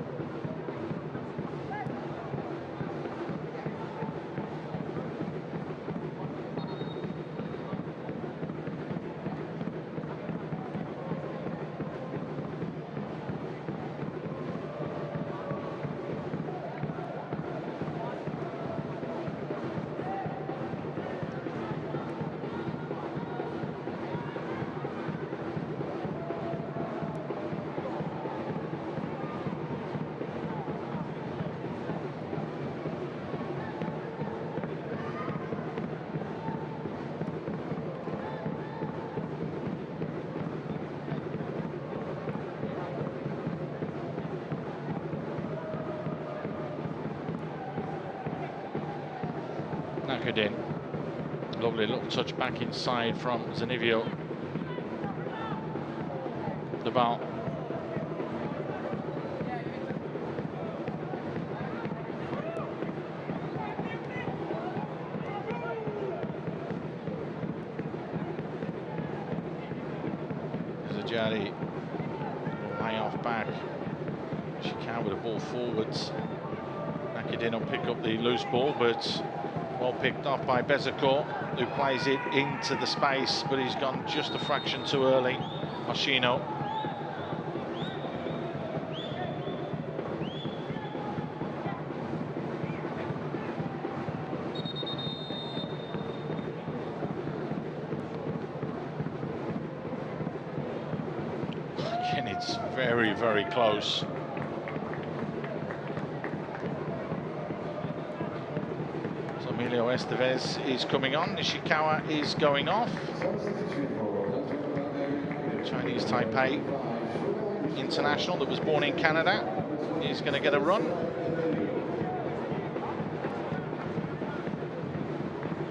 Nakadin. Lovely little touch back inside from Zanivio. Deval. Zajari. Lay off back. Shikawa with a ball forwards. Nakadin will pick up the loose ball, but well picked off by Bezecourt, who plays it into the space, but he's gone just a fraction too early. Hoshino. Again, it's very, very close. Emilio Estevez is coming on. Nishikawa is going off. Chinese Taipei international that was born in Canada is going to get a run.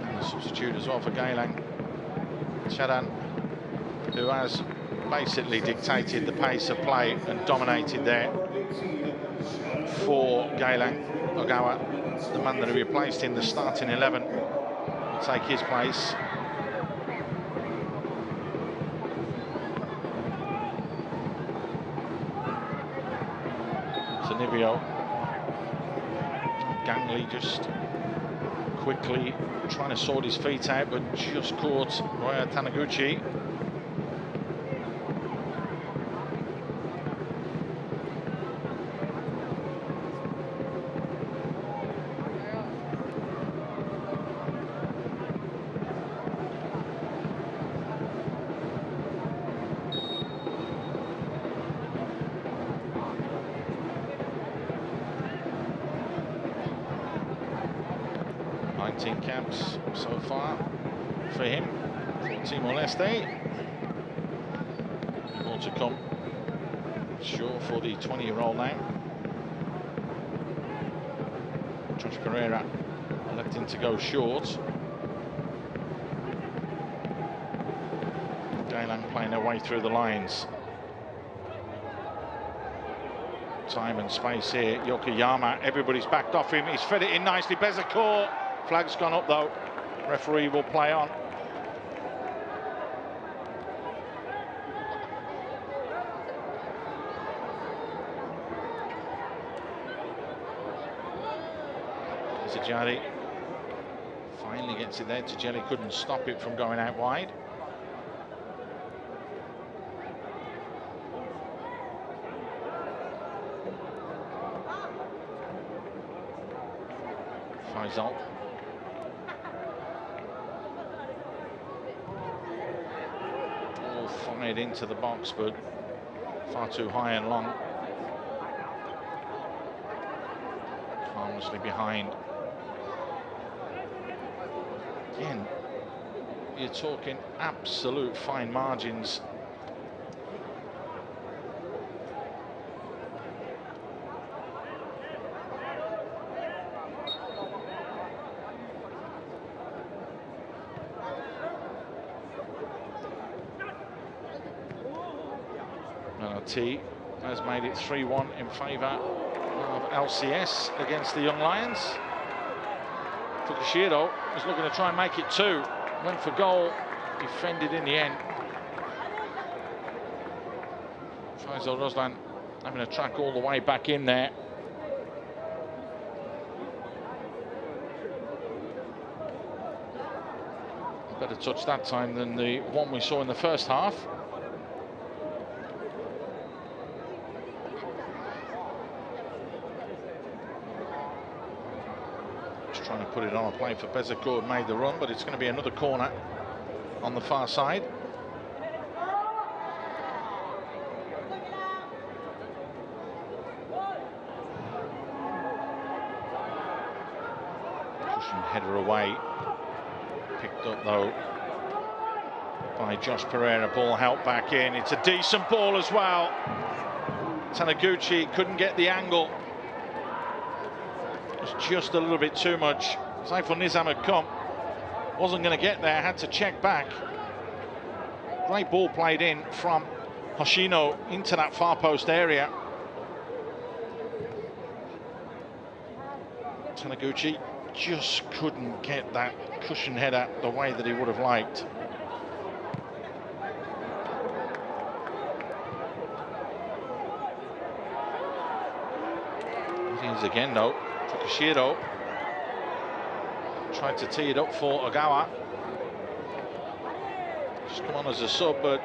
And a substitute as well for Geylang. Chadan, who has basically dictated the pace of play and dominated there for Geylang. Ogawa, the man that he replaced in the starting 11, will take his place. Zanivio. Gangley just quickly trying to sort his feet out, but just caught Roya Taniguchi. 13 caps so far for him, for Timor-Leste. More to come, sure, for the 20-year-old now. Josh Pereira electing to go short. Geylang playing their way through the lines. Time and space here. Yokoyama, everybody's backed off him. He's fed it in nicely. Bezecourt. Flag's gone up though. Referee will play on. Tajari finally gets it there. Tajari couldn't stop it from going out wide. Faisal. All fired into the box, but far too high and long. Harmlessly behind. Again, you're talking absolute fine margins. T has made it 3-1 in favour of LCS against the Young Lions. Fukushiro is looking to try and make it 2. Went for goal, defended in the end. Faisal Roslan having a track all the way back in there. Better touch that time than the one we saw in the first half. Trying to put it on a play for Bezecourt, made the run, but it's going to be another corner on the far side. Pushing header away, picked up though by Josh Pereira. Ball helped back in. It's a decent ball as well. Taniguchi couldn't get the angle. Just a little bit too much. Saiful Nizam had come, wasn't going to get there, had to check back. Great ball played in from Hoshino into that far post area. Taniguchi just couldn't get that cushion header the way that he would have liked. It is again though. Fukushiro tried to tee it up for Ogawa. Just come on as a sub, but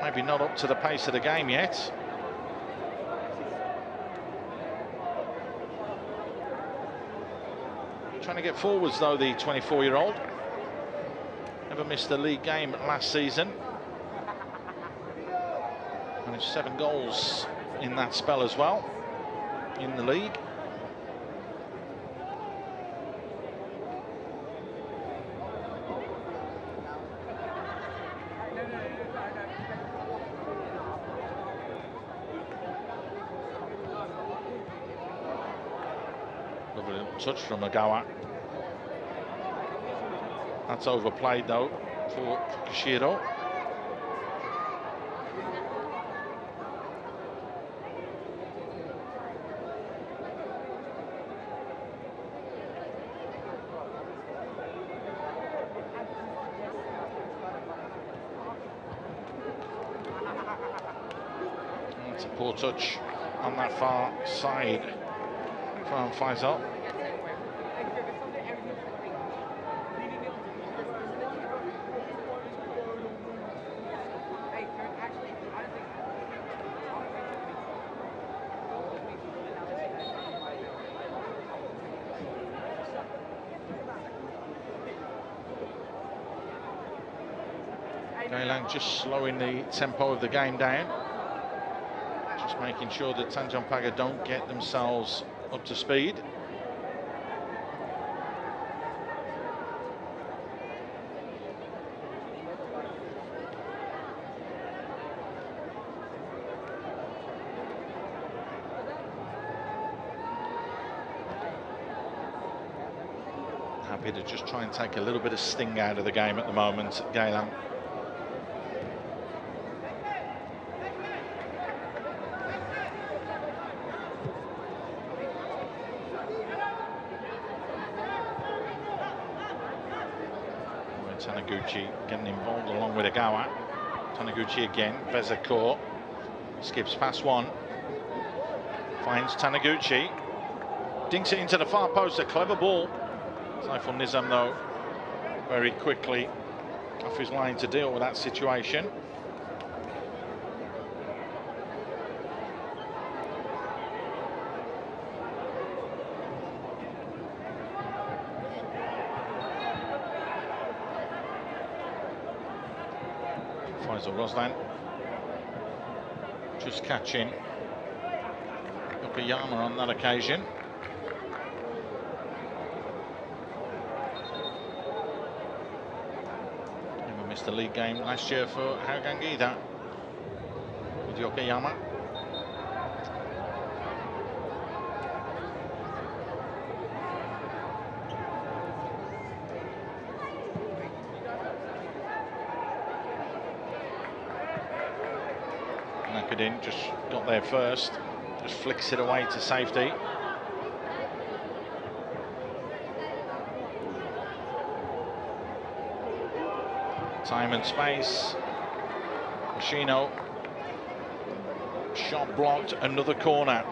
maybe not up to the pace of the game yet. Trying to get forwards though, the 24-year-old. Never missed a league game last season. Managed 7 goals in that spell as well, in the league. Touch from Ogawa. That's overplayed though for Fukushiro. It's a poor touch on that far side from Faisal. Geylang just slowing the tempo of the game down. Just making sure that Tanjong Pagar don't get themselves up to speed. happy to just try and take a little bit of sting out of the game at the moment, Geylang. Taniguchi getting involved along with Agawa. Taniguchi again, Bezecourt skips past one, finds Taniguchi, dinks it into the far post, a clever ball. Saiful Nizam though very quickly off his line to deal with that situation. Faisal Roslan just catching Yokoyama on that occasion. Never missed a league game last year for Hougang either with Yokoyama. Nakadin just got there first, just flicks it away to safety. Time and space. Machino. Shot blocked, another corner.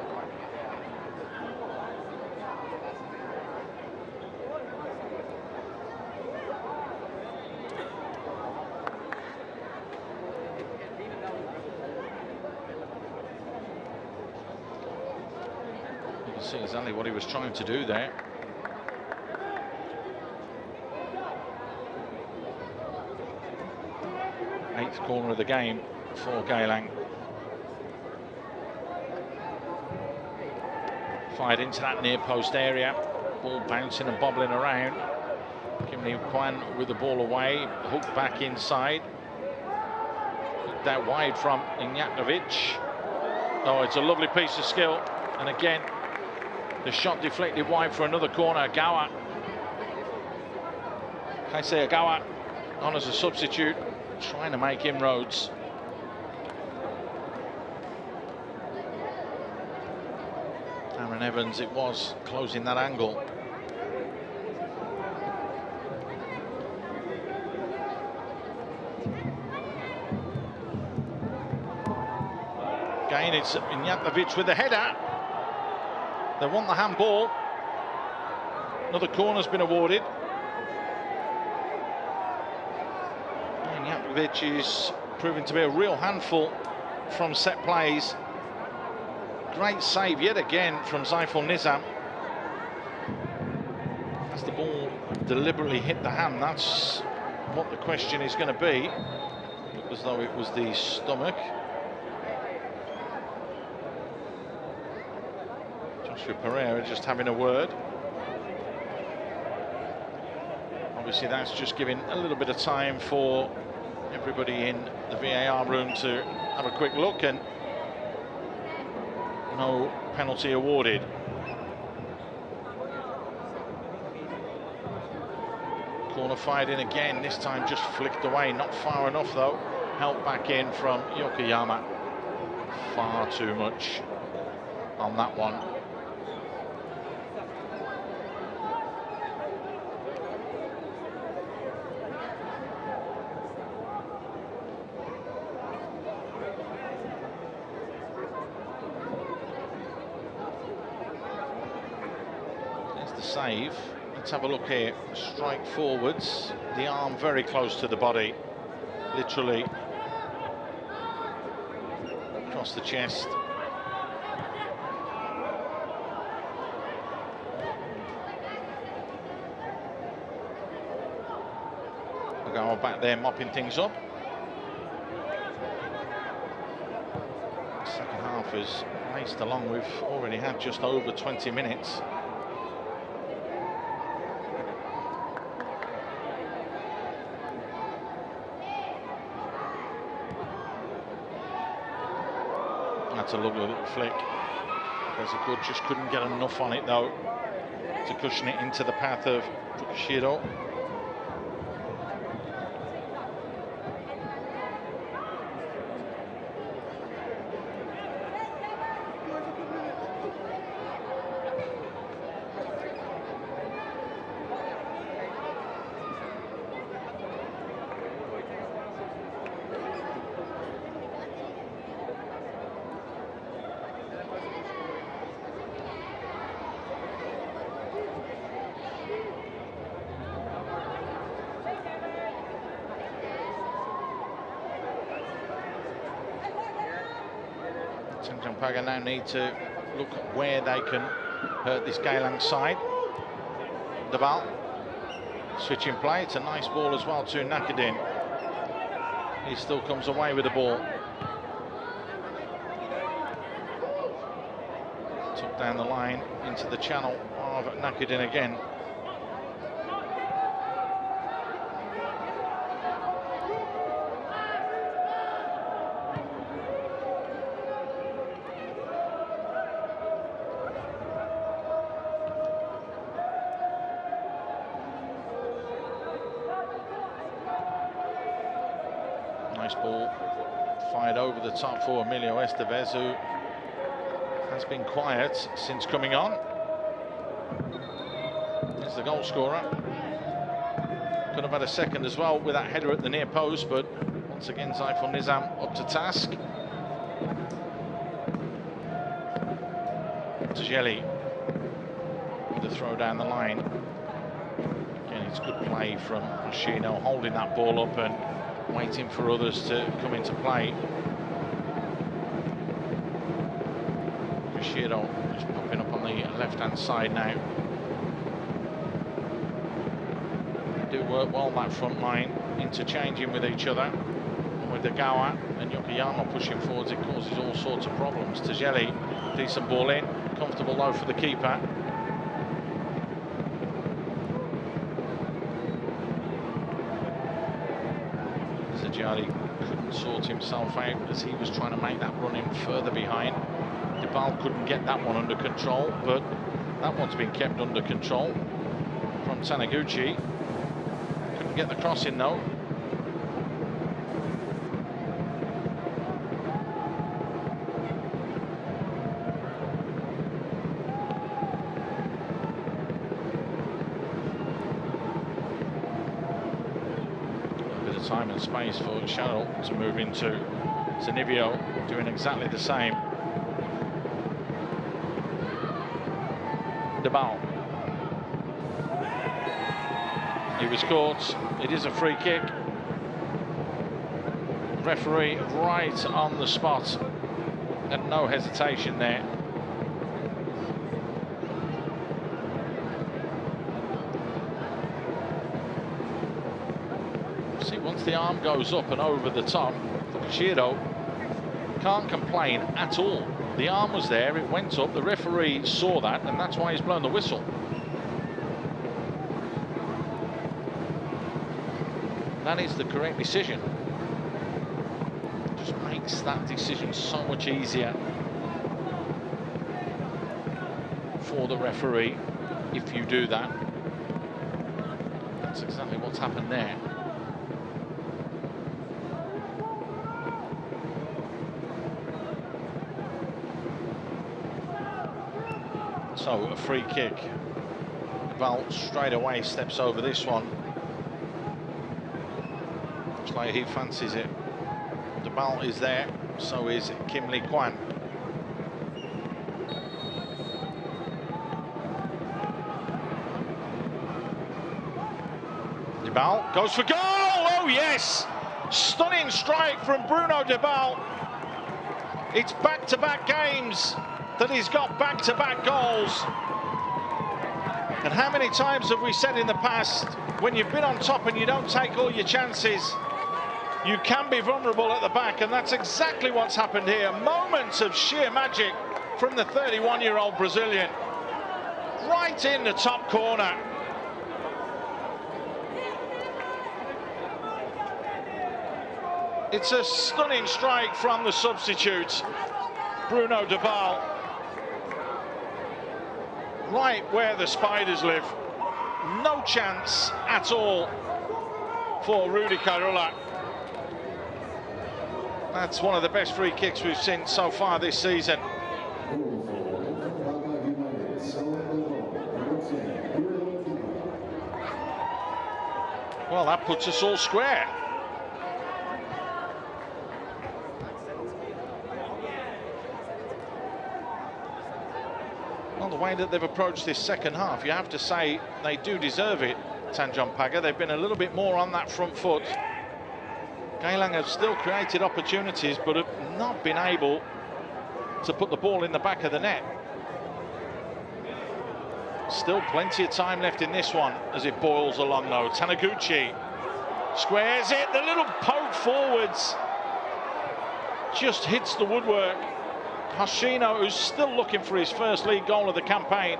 See exactly what he was trying to do there. Eighth corner of the game for Geylang. Fired into that near post area. Ball bouncing and bobbling around. Kim Lee Kwan with the ball away. Hooked back inside. Hooked out wide from Ignjatovic. Oh, it's a lovely piece of skill. And again, the shot deflected wide for another corner. Agawa. Kaisei Agawa on as a substitute, trying to make inroads. Aaron Evans it was closing that angle. Again, it's Ignjatovic with the header. They want the handball. Another corner's been awarded. Ignjatovic is proving to be a real handful from set plays. Great save yet again from Saiful Nizam. As the ball deliberately hit the hand, that's what the question is going to be. Looked as though it was the stomach. Pereira just having a word. Obviously that's just giving a little bit of time for everybody in the VAR room to have a quick look, and no penalty awarded. Corner fired in again, this time just flicked away, not far enough though. Helped back in from Yokoyama. Far too much on that one. Save. Let's have a look here. Strike forwards, the arm very close to the body, literally across the chest. Agawa back there mopping things up. Second half is raced along. We've already had just over 20 minutes. That's a lovely little flick. There's a good, just couldn't get enough on it though to cushion it into the path of Fukushiro. Tanjong Pagar now need to look at where they can hurt this Geylang side. The ball, switching play, it's a nice ball as well to Nakadin. He still comes away with the ball. Took down the line into the channel of Nakadin again. Nice ball fired over the top for Emilio Estevez, who has been quiet since coming on. There's the goal scorer. Could have had a second as well with that header at the near post, but once again Zaiful Nizam up to task. Tajeli with the throw down the line. Again, it's good play from Hoshino, holding that ball up and waiting for others to come into play. Hoshino is popping up on the left-hand side now. They do work well that front line, interchanging with each other. And with the Gawa and Yokoyama pushing forwards, it causes all sorts of problems. Tajeli, decent ball in, comfortable low for the keeper. Sajari couldn't sort himself out as he was trying to make that run in further behind. Debal couldn't get that one under control, but that one's been kept under control from Taniguchi. Couldn't get the cross in though. Time and space for Cheryl to move into Zanivio, doing exactly the same. Debal. He was caught. It is a free kick. Referee right on the spot and no hesitation there. Once the arm goes up and over the top, Fukushiro can't complain at all. The arm was there, it went up, the referee saw that, and that's why he's blown the whistle. That is the correct decision. Just makes that decision so much easier for the referee if you do that. That's exactly what's happened there. So a free kick. Val straight away steps over this one. Looks like he fancies it. The ball is there, so is Kim Lee Kwan. Debal goes for goal! Oh yes! Stunning strike from Bruno Debal. It's back-to-back games that he's got back-to-back goals. And how many times have we said in the past, when you've been on top and you don't take all your chances, you can be vulnerable at the back, and that's exactly what's happened here. Moments of sheer magic from the 31-year-old Brazilian. Right in the top corner. It's a stunning strike from the substitute, Bruno Debal. right where the Spiders live. No chance at all for Rudy Karula. That's one of the best free kicks we've seen so far this season. Well, that puts us all square. Well, the way that they've approached this second half, you have to say they do deserve it, Tanjong Pagar. They've been a little bit more on that front foot. Geylang have still created opportunities, but have not been able to put the ball in the back of the net. Still plenty of time left in this one as it boils along though. Taniguchi squares it, the little poke forwards just hits the woodwork. Hoshino, who's still looking for his first league goal of the campaign,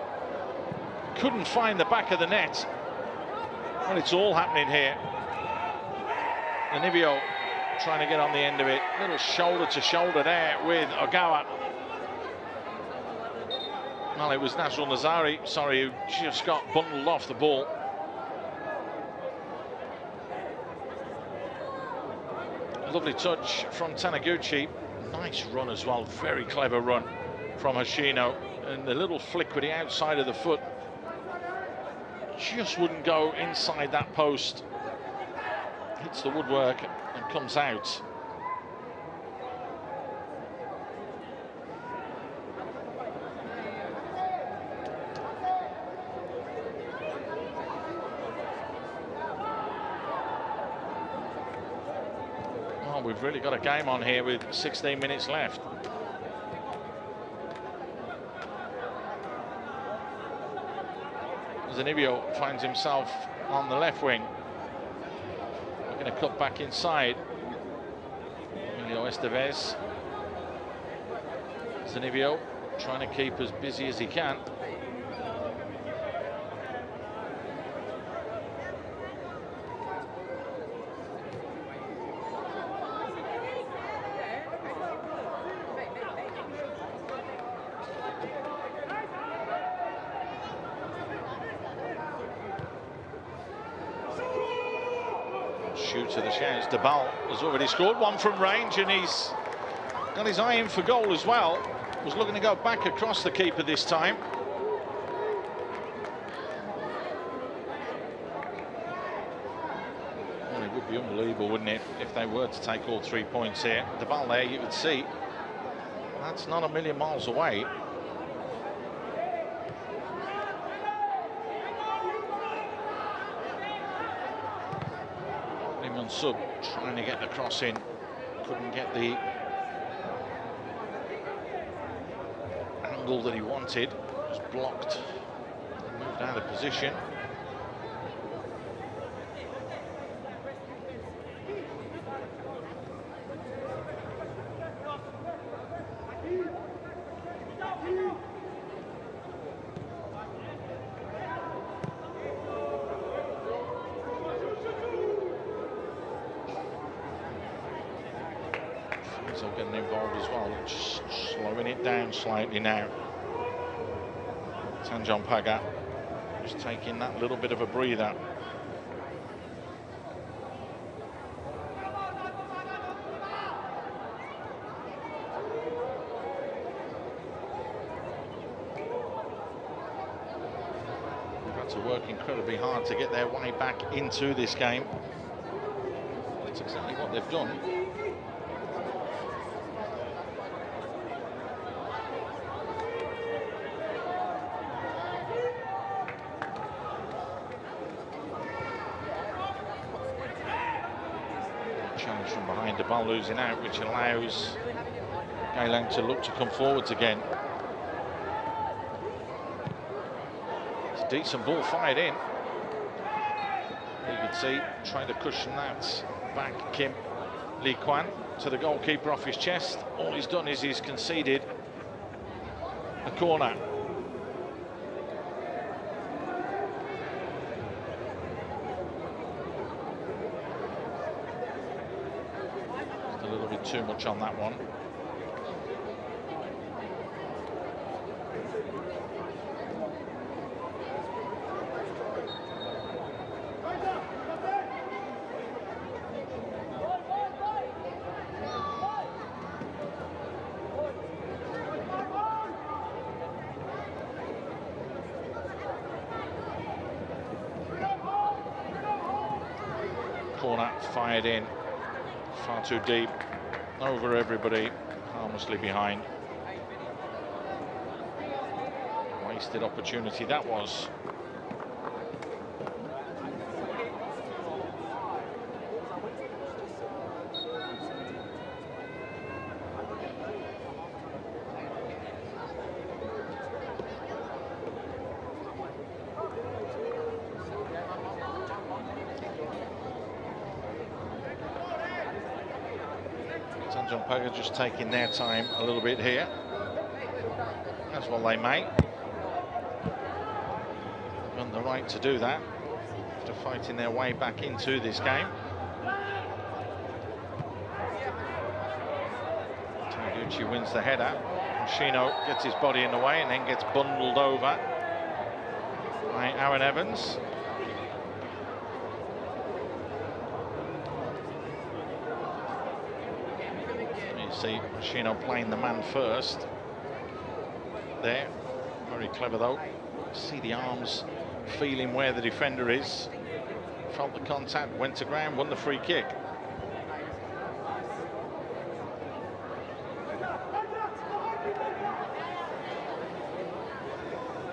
couldn't find the back of the net. Well, it's all happening here. Anivio trying to get on the end of it. Little shoulder to shoulder there with Ogawa. Well, it was Nasrul Nazari, sorry, who just got bundled off the ball. Lovely touch from Taniguchi. Nice run as well, very clever run from Hoshino. And the little flick with the outside of the foot just wouldn't go inside that post. Hits the woodwork and comes out. Oh, we've really got a game on here with 16 minutes left. Zanibio finds himself on the left wing. We're going to cut back inside. Emilio Estevez. Zanibio trying to keep as busy as he can. Shooter the chance. Debal has already scored one from range, and he's got his eye in for goal as well. Was looking to go back across the keeper this time. Well, it would be unbelievable, wouldn't it, if they were to take all 3 points here. Debal there, you would see. That's not a million miles away. Sub trying to get the cross in, couldn't get the angle that he wanted, was blocked, moved out of position. Are getting involved as well, just slowing it down slightly now. Tanjong Pagar just taking that little bit of a breather. They've had to work incredibly hard to get their way back into this game. That's exactly what they've done. Challenge from behind, the ball losing out, which allows Geylang to look to come forwards again. It's a decent ball fired in. You can see trying to cushion that back, Kim Lee Kwan to the goalkeeper off his chest. All he's done is he's conceded a corner. Too much on that one. corner, fired in, far too deep, over everybody, harmlessly behind. Wasted opportunity that was. Tanjong Pagar just taking their time a little bit here. That's what they make. They've got the right to do that after fighting their way back into this game. Taniguchi wins the header. Yoshino gets his body in the way and then gets bundled over by Aaron Evans. See Yoshino playing the man first there, very clever though. See the arms feeling where the defender is, felt the contact, went to ground, won the free kick.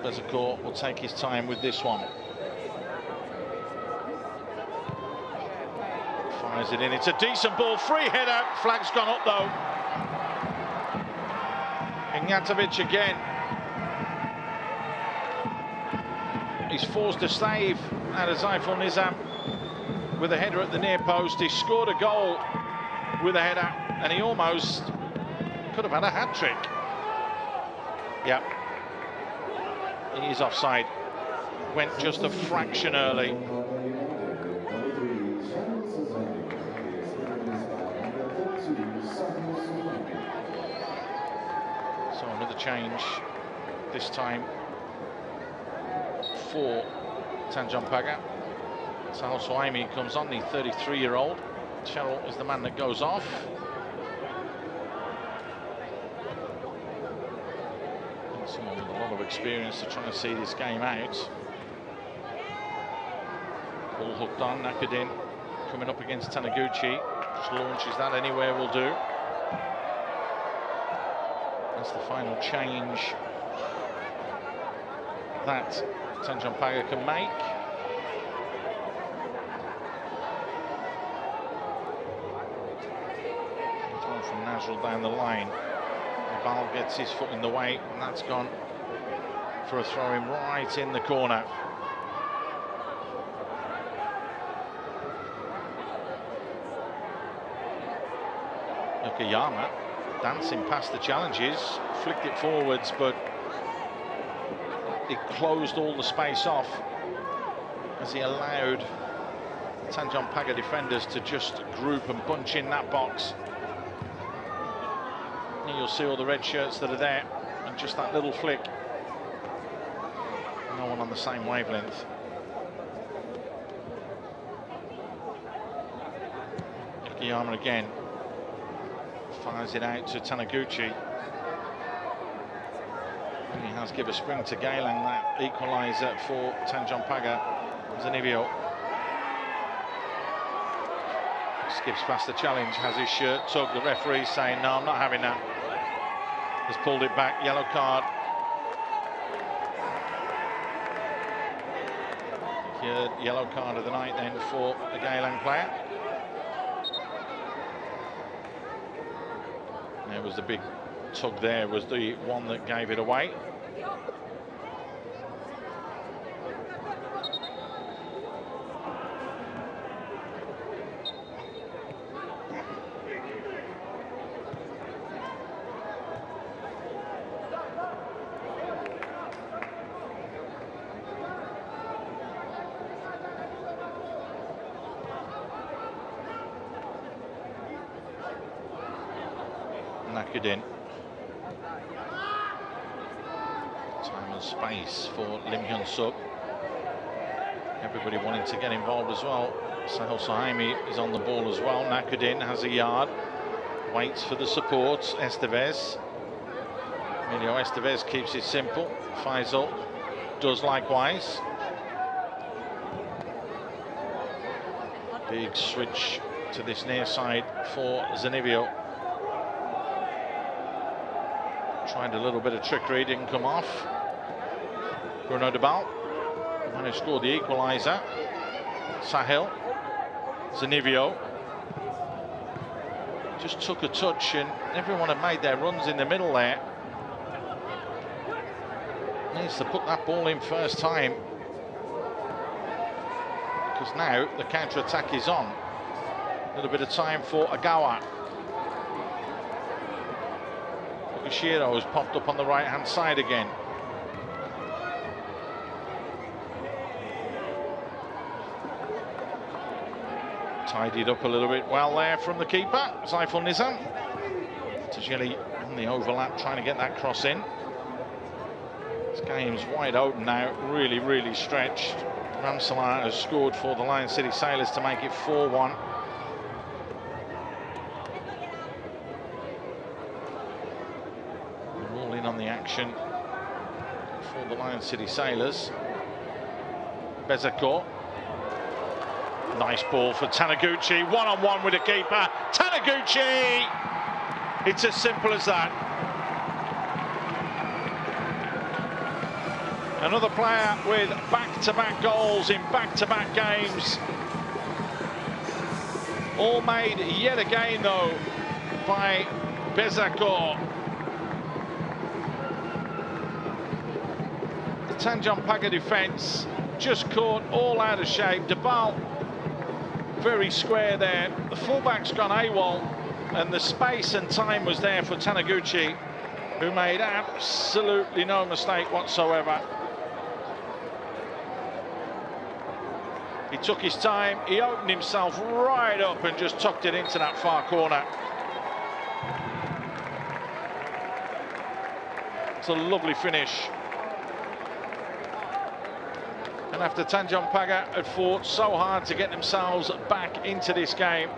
Bezecourt will take his time with this one. Fires it in, it's a decent ball, free header, flag's gone up though. Ignatovic again. He's forced a save out of Zaiful Nizam with a header at the near post. He scored a goal with a header and he almost could have had a hat-trick. Yep. He is offside. Went just a fraction early. So another change, this time for Tanjong Pagar. Sahel Suhaimi comes on, the 33-year-old. Cheryl is the man that goes off. And someone with a lot of experience to try and see this game out. Ball hooked on, Nakadin coming up against Taniguchi. Just launches that anywhere will do. That's the final change that Tanjong Pagar can make. Throw from Nazrul down the line. The ball gets his foot in the way, and that's gone for a throw-in right in the corner. Yokoyama dancing past the challenges, flicked it forwards, but it closed all the space off as he allowed Tanjong Pagar defenders to just group and bunch in that box. And you'll see all the red shirts that are there, and just that little flick. No one on the same wavelength. Yokoyama again. Fires it out to Taniguchi. And he has given a spring to Geylang, that equaliser for Tanjong Pagar. Zanivio skips past the challenge, has his shirt tugged. The referee saying, no, I'm not having that. Has pulled it back, yellow card. Third yellow card of the night then for the Geylang player. There was the big tug there, was the one that gave it away. Nakudin. Time and space for Lim Hyun Suk. Everybody wanting to get involved as well. Sahel Suhaimi is on the ball as well. Nakudin has a yard, waits for the support. Estevez. Emilio Estevez keeps it simple. Faisal does likewise. Big switch to this near side for Zanivio. Tried a little bit of trickery, didn't come off. Bruno de Bal managed to score the equaliser. Sahil, Zanivio just took a touch and everyone had made their runs in the middle there. Needs to put that ball in first time, because now the counter-attack is on. A little bit of time for Agawa. Fukushiro has popped up on the right-hand side again. Tidied up a little bit well there from the keeper, Saiful Nizam. Tajili on the overlap, trying to get that cross in. This game's wide open now, really, really stretched. Ramsala has scored for the Lion City Sailors to make it 4-1. We're all in on the action for the Lion City Sailors. Bezakor. Nice ball for Taniguchi, one-on-one with the keeper. Taniguchi! It's as simple as that. Another player with back-to-back goals in back-to-back games. All made yet again, though, by Bezakor. The Tanjong Pagar defence just caught all out of shape. De Bal very square there. The fullback's gone AWOL, and the space and time was there for Taniguchi, who made absolutely no mistake whatsoever. He took his time, he opened himself right up and just tucked it into that far corner. It's a lovely finish. And after Tanjong Pagar had fought so hard to get themselves back into this game,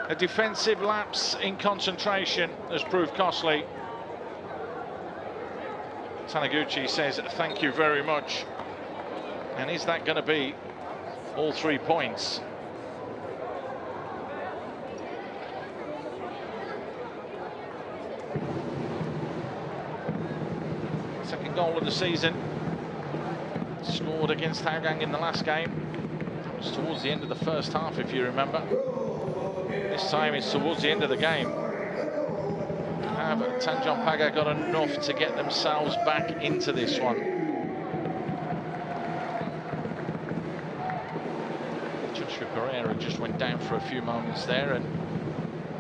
a defensive lapse in concentration has proved costly. Taniguchi says thank you very much. And is that going to be all 3 points? Second goal of the season. Scored against Hougang in the last game. That was towards the end of the first half, if you remember. This time it's towards the end of the game. Have Tanjong Pagar got enough to get themselves back into this one? Joshua Pereira just went down for a few moments there and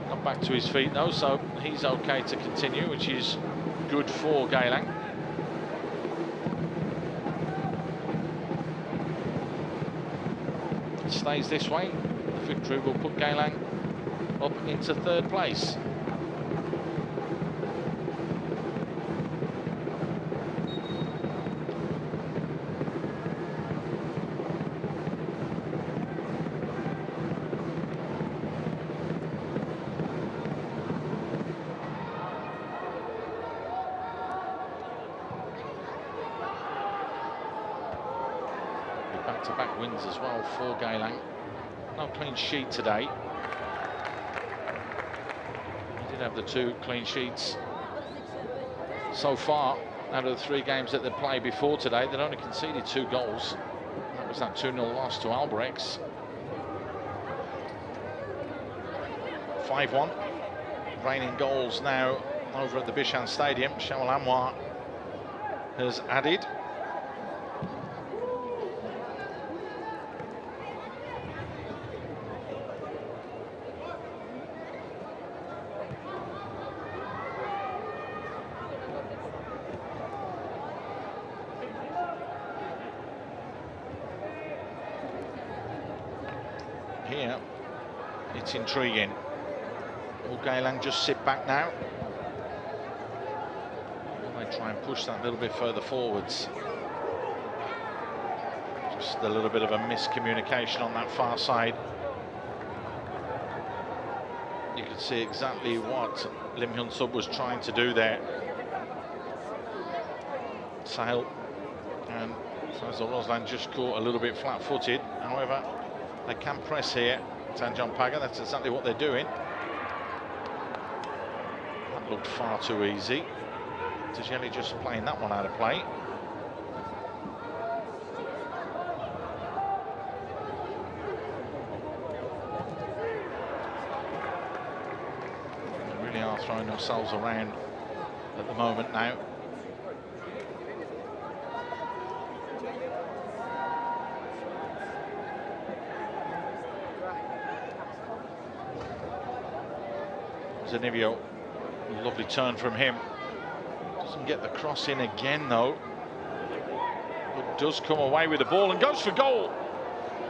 got back to his feet though, so he's okay to continue, which is good for Geylang. Stays this way, the victory will put Geylang up into third place. Back-to-back wins as well for Geylang. No clean sheet today. They did have the 2 clean sheets so far out of the 3 games that they played before today. They'd only conceded 2 goals. That was that 2-0 loss to Albrechts. 5-1. Reigning goals now over at the Bishan Stadium. Shawal Anwar has added. Here, it's intriguing. Will Geylang just sit back now? Will they try and push that a little bit further forwards? Just a little bit of a miscommunication on that far side. You could see exactly what Lim Hyun Sub was trying to do there. Sahil and Faisal Roslan just caught a little bit flat-footed. However, They can press here, Tanjong Pagar, that's exactly what they're doing. That looked far too easy. Tajeli just playing that one out of play. They really are throwing themselves around at the moment now. Zanivio, lovely turn from him. Doesn't get the cross in again though, but does come away with the ball and goes for goal.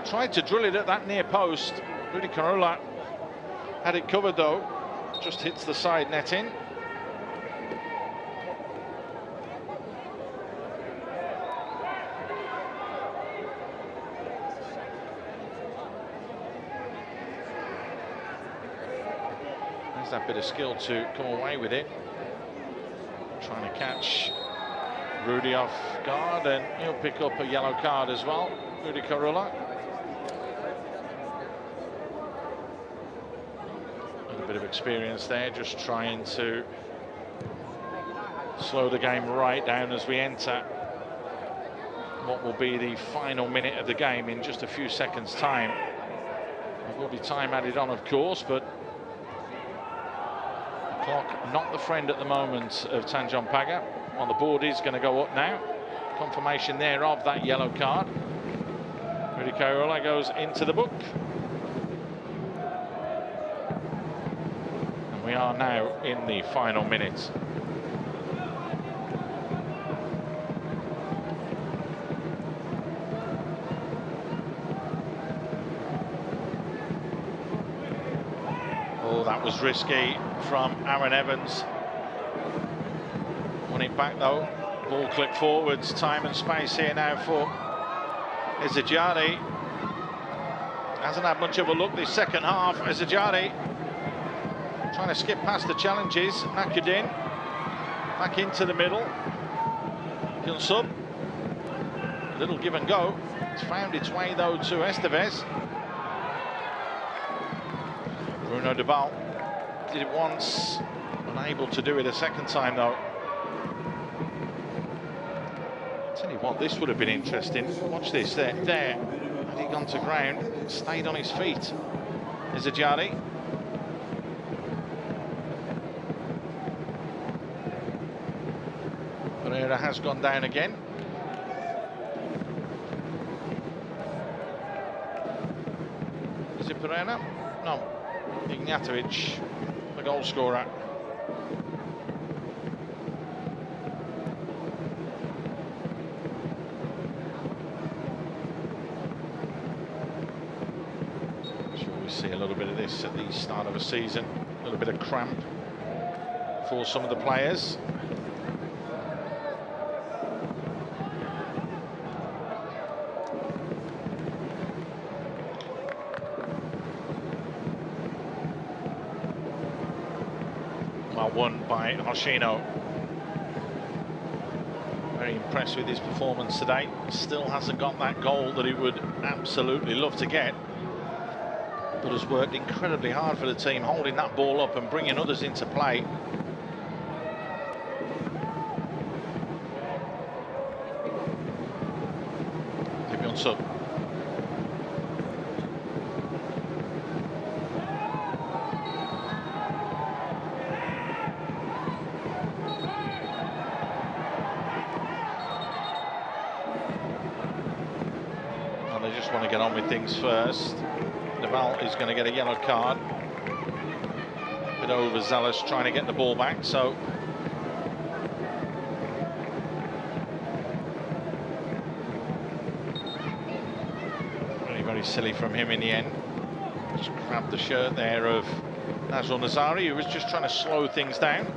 Tried to drill it at that near post. Rudy Carola had it covered though, just hits the side netting. There's that bit of skill to come away with it. Trying to catch Rudy off guard, and he'll pick up a yellow card as well, Rudy Carola. A bit of experience there, just trying to slow the game right down as we enter what will be the final minute of the game in just a few seconds' time. There will be time added on, of course, but the clock not the friend at the moment of Tanjong Pagar. Well, the board is going to go up now. Confirmation there of that yellow card. Rudy Carola goes into the book. And we are now in the final minutes. Oh, that was risky from Aaron Evans. Won it back though. Ball clipped forwards. Time and space here now for Ezzedjari. Hasn't had much of a look this second half. Ezzedjari trying to skip past the challenges. Nakudin back into the middle. Kyunsub. A little give and go. It's found its way though to Estevez. Bruno Debal did it once, unable to do it a second time though. Tell you what, this would have been interesting. Watch this, there. Had he gone to ground, stayed on his feet. Ezzedjari. Pereira has gone down again. Is it Pereira? No. Ignjatovic, the goal scorer. Sure, we see a little bit of this at the start of a season. A little bit of cramp for some of the players. Won by Hoshino. Very impressed with his performance today. Still hasn't got that goal that he would absolutely love to get, but has worked incredibly hard for the team, holding that ball up and bringing others into play. Kyunsub. Want to get on with things first. Naval is going to get a yellow card. A bit overzealous trying to get the ball back, so very silly from him in the end. Just grabbed the shirt there of Nazrul Nazari, who was just trying to slow things down.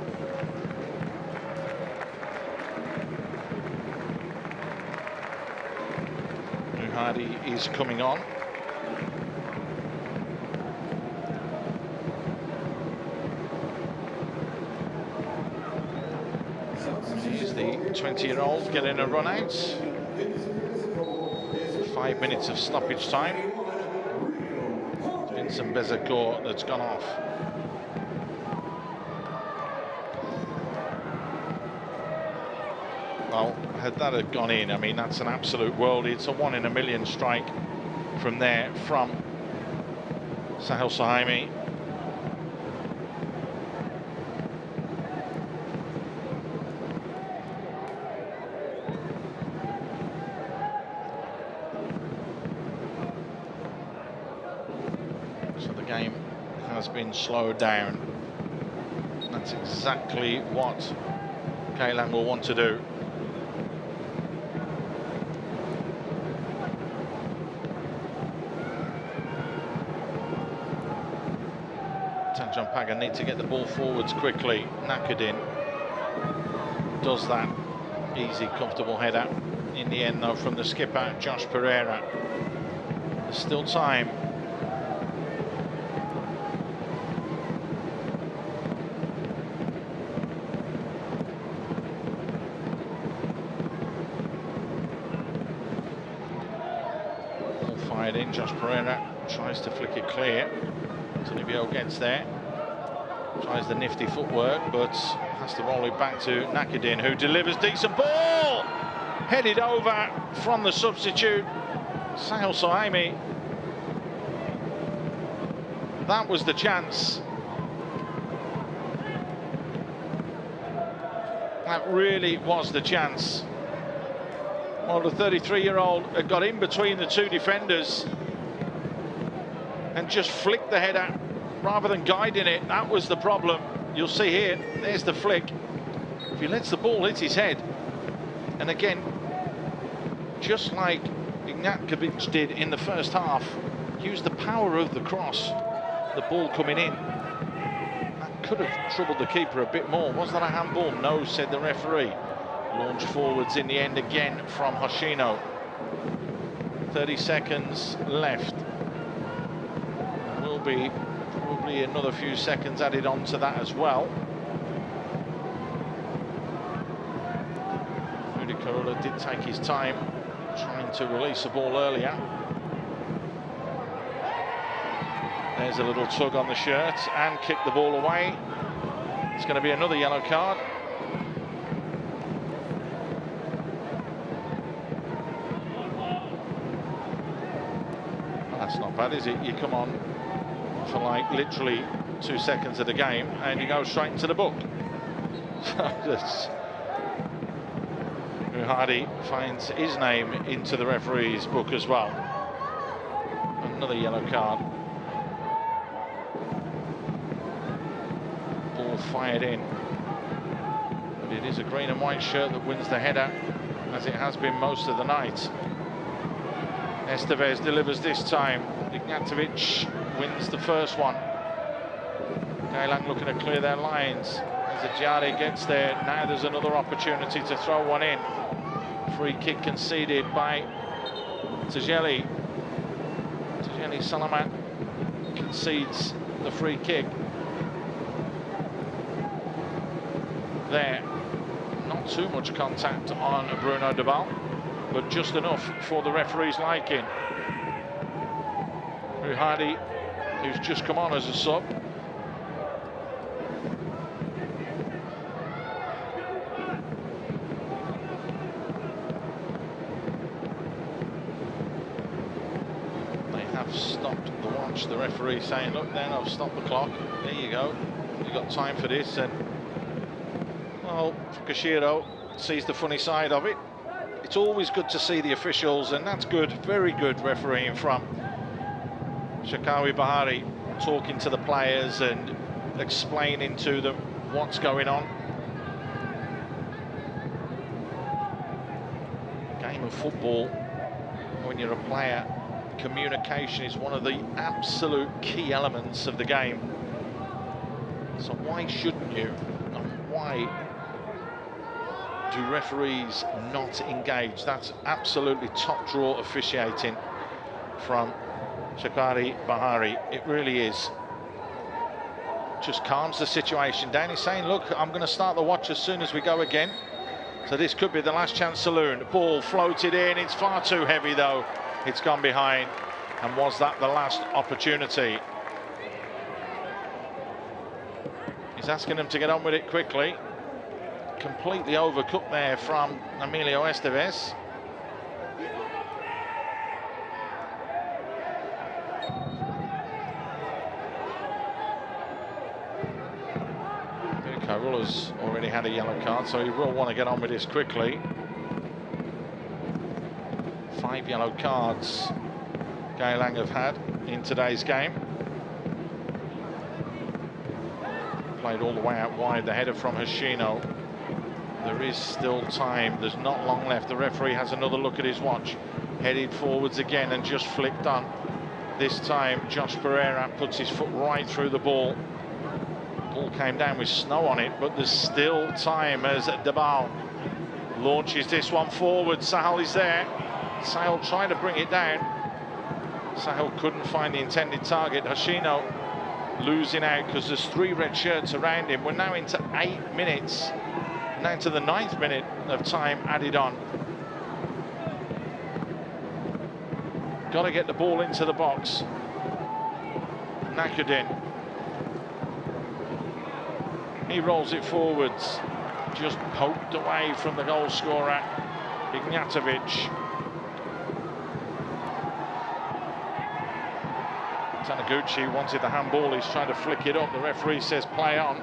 Hardy is coming on. He's the 20-year-old getting a run out. 5 minutes of stoppage time. Benson Bezecourt that's gone off. Well, had that had gone in, I mean, that's an absolute worldie. It's a 1 in a million strike from there from Sahel Sahaimi. So the game has been slowed down. That's exactly what Geylang will want to do. Tanjong Pagar need to get the ball forwards quickly. Nakadin does that. Easy, comfortable header. In the end, though, from the skipper, Josh Pereira. There's still time. Ball fired in. Josh Pereira tries to flick it clear. Tonibio gets there, tries the nifty footwork, but has to roll it back to Nakadin, who delivers decent ball, headed over from the substitute Sahel Sahaimi. That was the chance. That really was the chance. Well, the 33-year-old had got in between the two defenders and just flicked the header rather than guiding it. That was the problem. You'll see here, there's the flick. If he lets the ball hit his head, and again, just like Ignatkovic did in the first half, use the power of the cross, the ball coming in. That could have troubled the keeper a bit more. Was that a handball? No, said the referee. Launch forwards in the end again from Hoshino. 30 seconds left. Will be probably another few seconds added on to that as well. Rudy Karula did take his time trying to release the ball earlier. There's a little tug on the shirt and kick the ball away. It's going to be another yellow card. Well, that's not bad, is it? You come on for like literally 2 seconds of the game and you go straight into the book. Ruhadi finds his name into the referee's book as well. Another yellow card. Ball fired in, but it is a green and white shirt that wins the header, as it has been most of the night. Estevez delivers this time. Ignatovic wins the first one. Geylang looking to clear their lines. As Ajari gets there, now there's another opportunity to throw one in. Free kick conceded by Tajeli. Tajeli Salamat concedes the free kick. There, not too much contact on Bruno Debal, but just enough for the referee's liking. Ruhadi, who's just come on as a sub. They have stopped the watch. The referee saying, look, then I've stopped the clock. There you go. You've got time for this. And, well, Fukushiro sees the funny side of it. It's always good to see the officials, and that's good, very good refereeing from Shakawi Bahari, talking to the players and explaining to them what's going on. Game of football, when you're a player, communication is one of the absolute key elements of the game. So why shouldn't you, and why do referees not engage? That's absolutely top draw officiating from Shakari Bahari. It really is. Just calms the situation down. He's saying, look, I'm going to start the watch as soon as we go again. So this could be the last chance saloon. Ball floated in. It's far too heavy, though. It's gone behind. And was that the last opportunity? He's asking them to get on with it quickly. Completely overcooked there from Emilio Estevez. Carula's already had a yellow card, so he will want to get on with this quickly. 5 yellow cards Geylang have had in today's game. Played all the way out wide, the header from Hoshino. There is still time, there's not long left. The referee has another look at his watch. Headed forwards again and just flicked on. This time Josh Pereira puts his foot right through the ball. Ball came down with snow on it, but there's still time as Dabal launches this one forward. Sahal is there. Sahal trying to bring it down. Sahal couldn't find the intended target. Hoshino losing out because there's 3 red shirts around him. We're now into 8 minutes. Now to the 9th minute of time added on. Got to get the ball into the box. Nakudin. He rolls it forwards, just poked away from the goal scorer, Ignjatovic. Taniguchi wanted the handball, he's trying to flick it up, the referee says play on.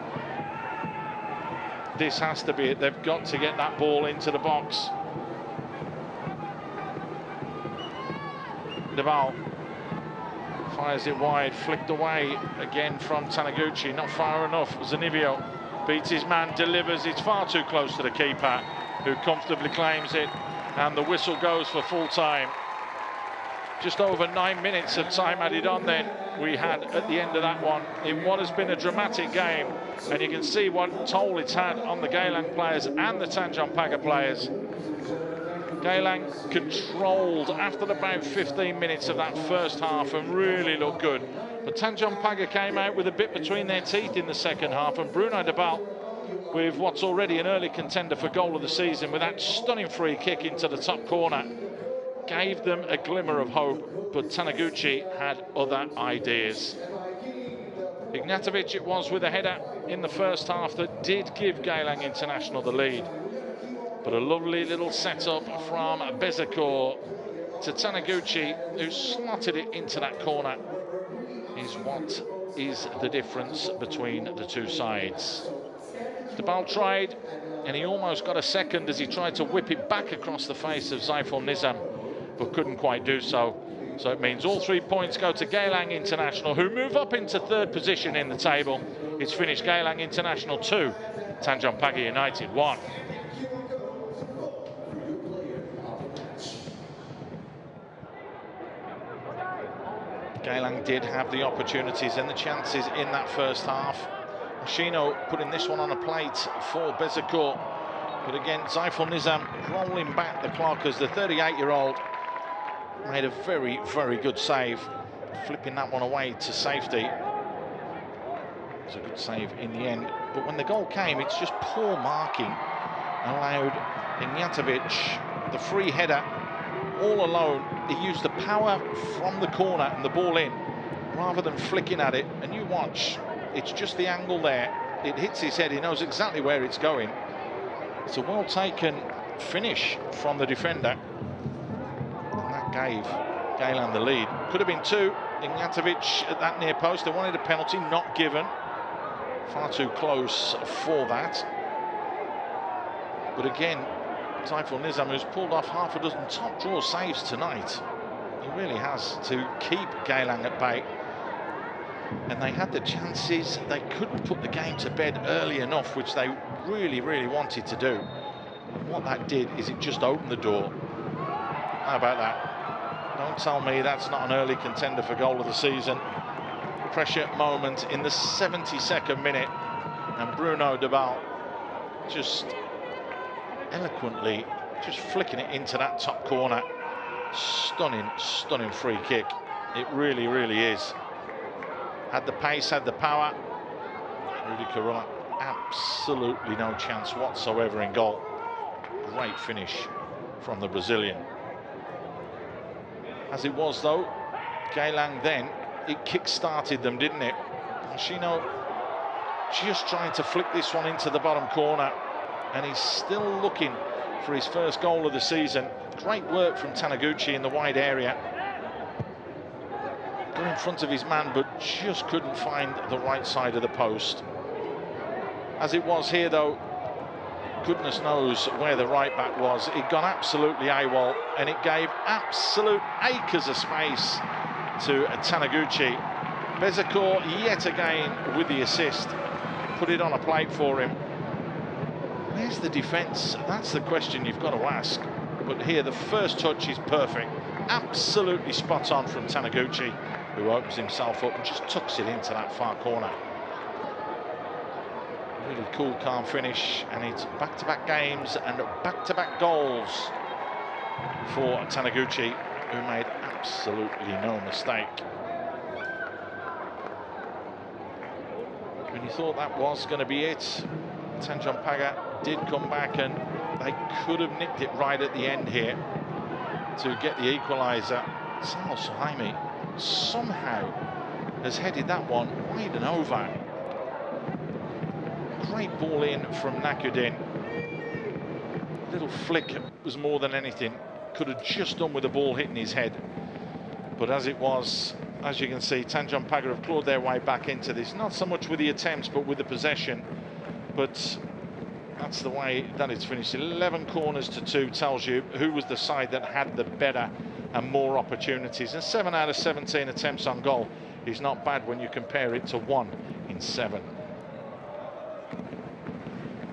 This has to be it, they've got to get that ball into the box. Deval fires it wide, flicked away again from Taniguchi, not far enough. Zanivio beats his man, delivers, it's far too close to the keeper, who comfortably claims it, and the whistle goes for full time. Just over 9 minutes of time added on then we had at the end of that one in what has been a dramatic game, and you can see what toll it's had on the Geylang players and the Tanjong Pagar players. Geylang controlled after about 15 minutes of that first half and really looked good. But Tanjong Pagar came out with a bit between their teeth in the second half, and Bruno Dabal, with what's already an early contender for goal of the season, with that stunning free kick into the top corner, gave them a glimmer of hope, but Taniguchi had other ideas. Ignjatovic it was with a header in the first half that did give Geylang International the lead. But a lovely little setup from Bezecourt to Taniguchi, who slotted it into that corner, is what is the difference between the two sides. Dabal tried, and he almost got a second as he tried to whip it back across the face of Zaiful Nizam, but couldn't quite do so. So it means all 3 points go to Geylang International, who move up into 3rd position in the table. It's finished Geylang International 2, Tanjong Pagar United 1. Geylang did have the opportunities and the chances in that first half. Hoshino putting this one on a plate for Bezecourt. But again, Zaiful Nizam rolling back the clock as the 38-year-old made a very, very good save, flipping that one away to safety. It was a good save in the end. But when the goal came, it's just poor marking. Allowed Ignjatovic the free header all alone. He used the power from the corner and the ball in rather than flicking at it. And you watch, it's just the angle there. It hits his head, he knows exactly where it's going. It's a well taken finish from the defender. And that gave Geylang the lead. Could have been 2. Ignjatovic at that near post. They wanted a penalty, not given. Far too close for that. But again, Zaiful Nizam, who's pulled off half a dozen top draw saves tonight. He really has, to keep Geylang at bay. And they had the chances. They couldn't put the game to bed early enough, which they really, really wanted to do. And what that did is it just opened the door. How about that? Don't tell me that's not an early contender for goal of the season. Pressure moment in the 72nd minute. And Bruno Dabal just eloquently just flicking it into that top corner. Stunning, stunning free kick. It really, really is. Had the pace, had the power. Rudy Carula, absolutely no chance whatsoever in goal. Great finish from the Brazilian. As it was though, Geylang then, it kick-started them, didn't it? Hoshino just trying to flick this one into the bottom corner, and he's still looking for his first goal of the season. Great work from Taniguchi in the wide area. Got in front of his man, but just couldn't find the right side of the post. As it was here, though, goodness knows where the right back was. He'd gone absolutely AWOL, and it gave absolute acres of space to Taniguchi. Bezakor yet again with the assist. Put it on a plate for him. Where's the defence? That's the question you've got to ask. But here, the first touch is perfect. Absolutely spot on from Taniguchi, who opens himself up and just tucks it into that far corner. Really cool, calm finish, and it's back-to-back games and back-to-back goals for Taniguchi, who made absolutely no mistake. When you thought that was going to be it, Tanjong Pagar did come back, and they could have nicked it right at the end here to get the equaliser. Sal Suhaimi somehow has headed that one wide and over. Great ball in from Nakudin. Little flick was more than anything. Could have just done with the ball hitting his head. But as it was, as you can see, Tanjong Pagar have clawed their way back into this. Not so much with the attempts, but with the possession. But that's the way that it's finished. 11 corners to 2 tells you who was the side that had the better and more opportunities. And 7 out of 17 attempts on goal is not bad when you compare it to 1 in 7.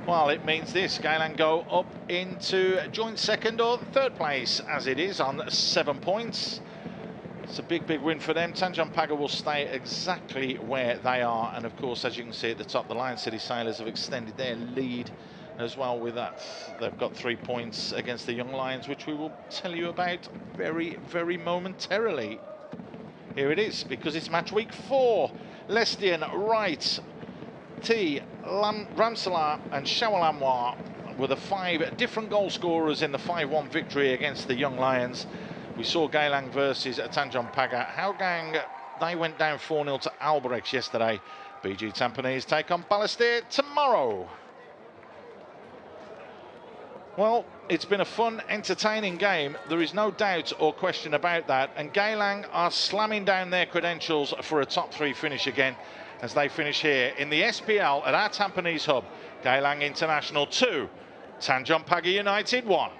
Well, it means this. Geylang go up into joint second or third place, as it is, on 7 points. It's a big, big win for them. Tanjong Pagar will stay exactly where they are. And, of course, as you can see at the top, the Lion City Sailors have extended their lead as well with that. They've got 3 points against the Young Lions, which we will tell you about very, very momentarily. Here it is, because it's match week 4. Lestian, Wright, T, Ramsala and Shawalamwa were the 5 different goal scorers in the 5-1 victory against the Young Lions. We saw Geylang versus Tanjong Pagar. Hougang, they went down 4-0 to Albrecht yesterday. BG Tampines take on Balestier tomorrow. Well, it's been a fun, entertaining game. There is no doubt or question about that. And Geylang are slamming down their credentials for a top 3 finish again, as they finish here in the SPL at our Tampines Hub. Geylang International 2, Tanjong Pagar United 1.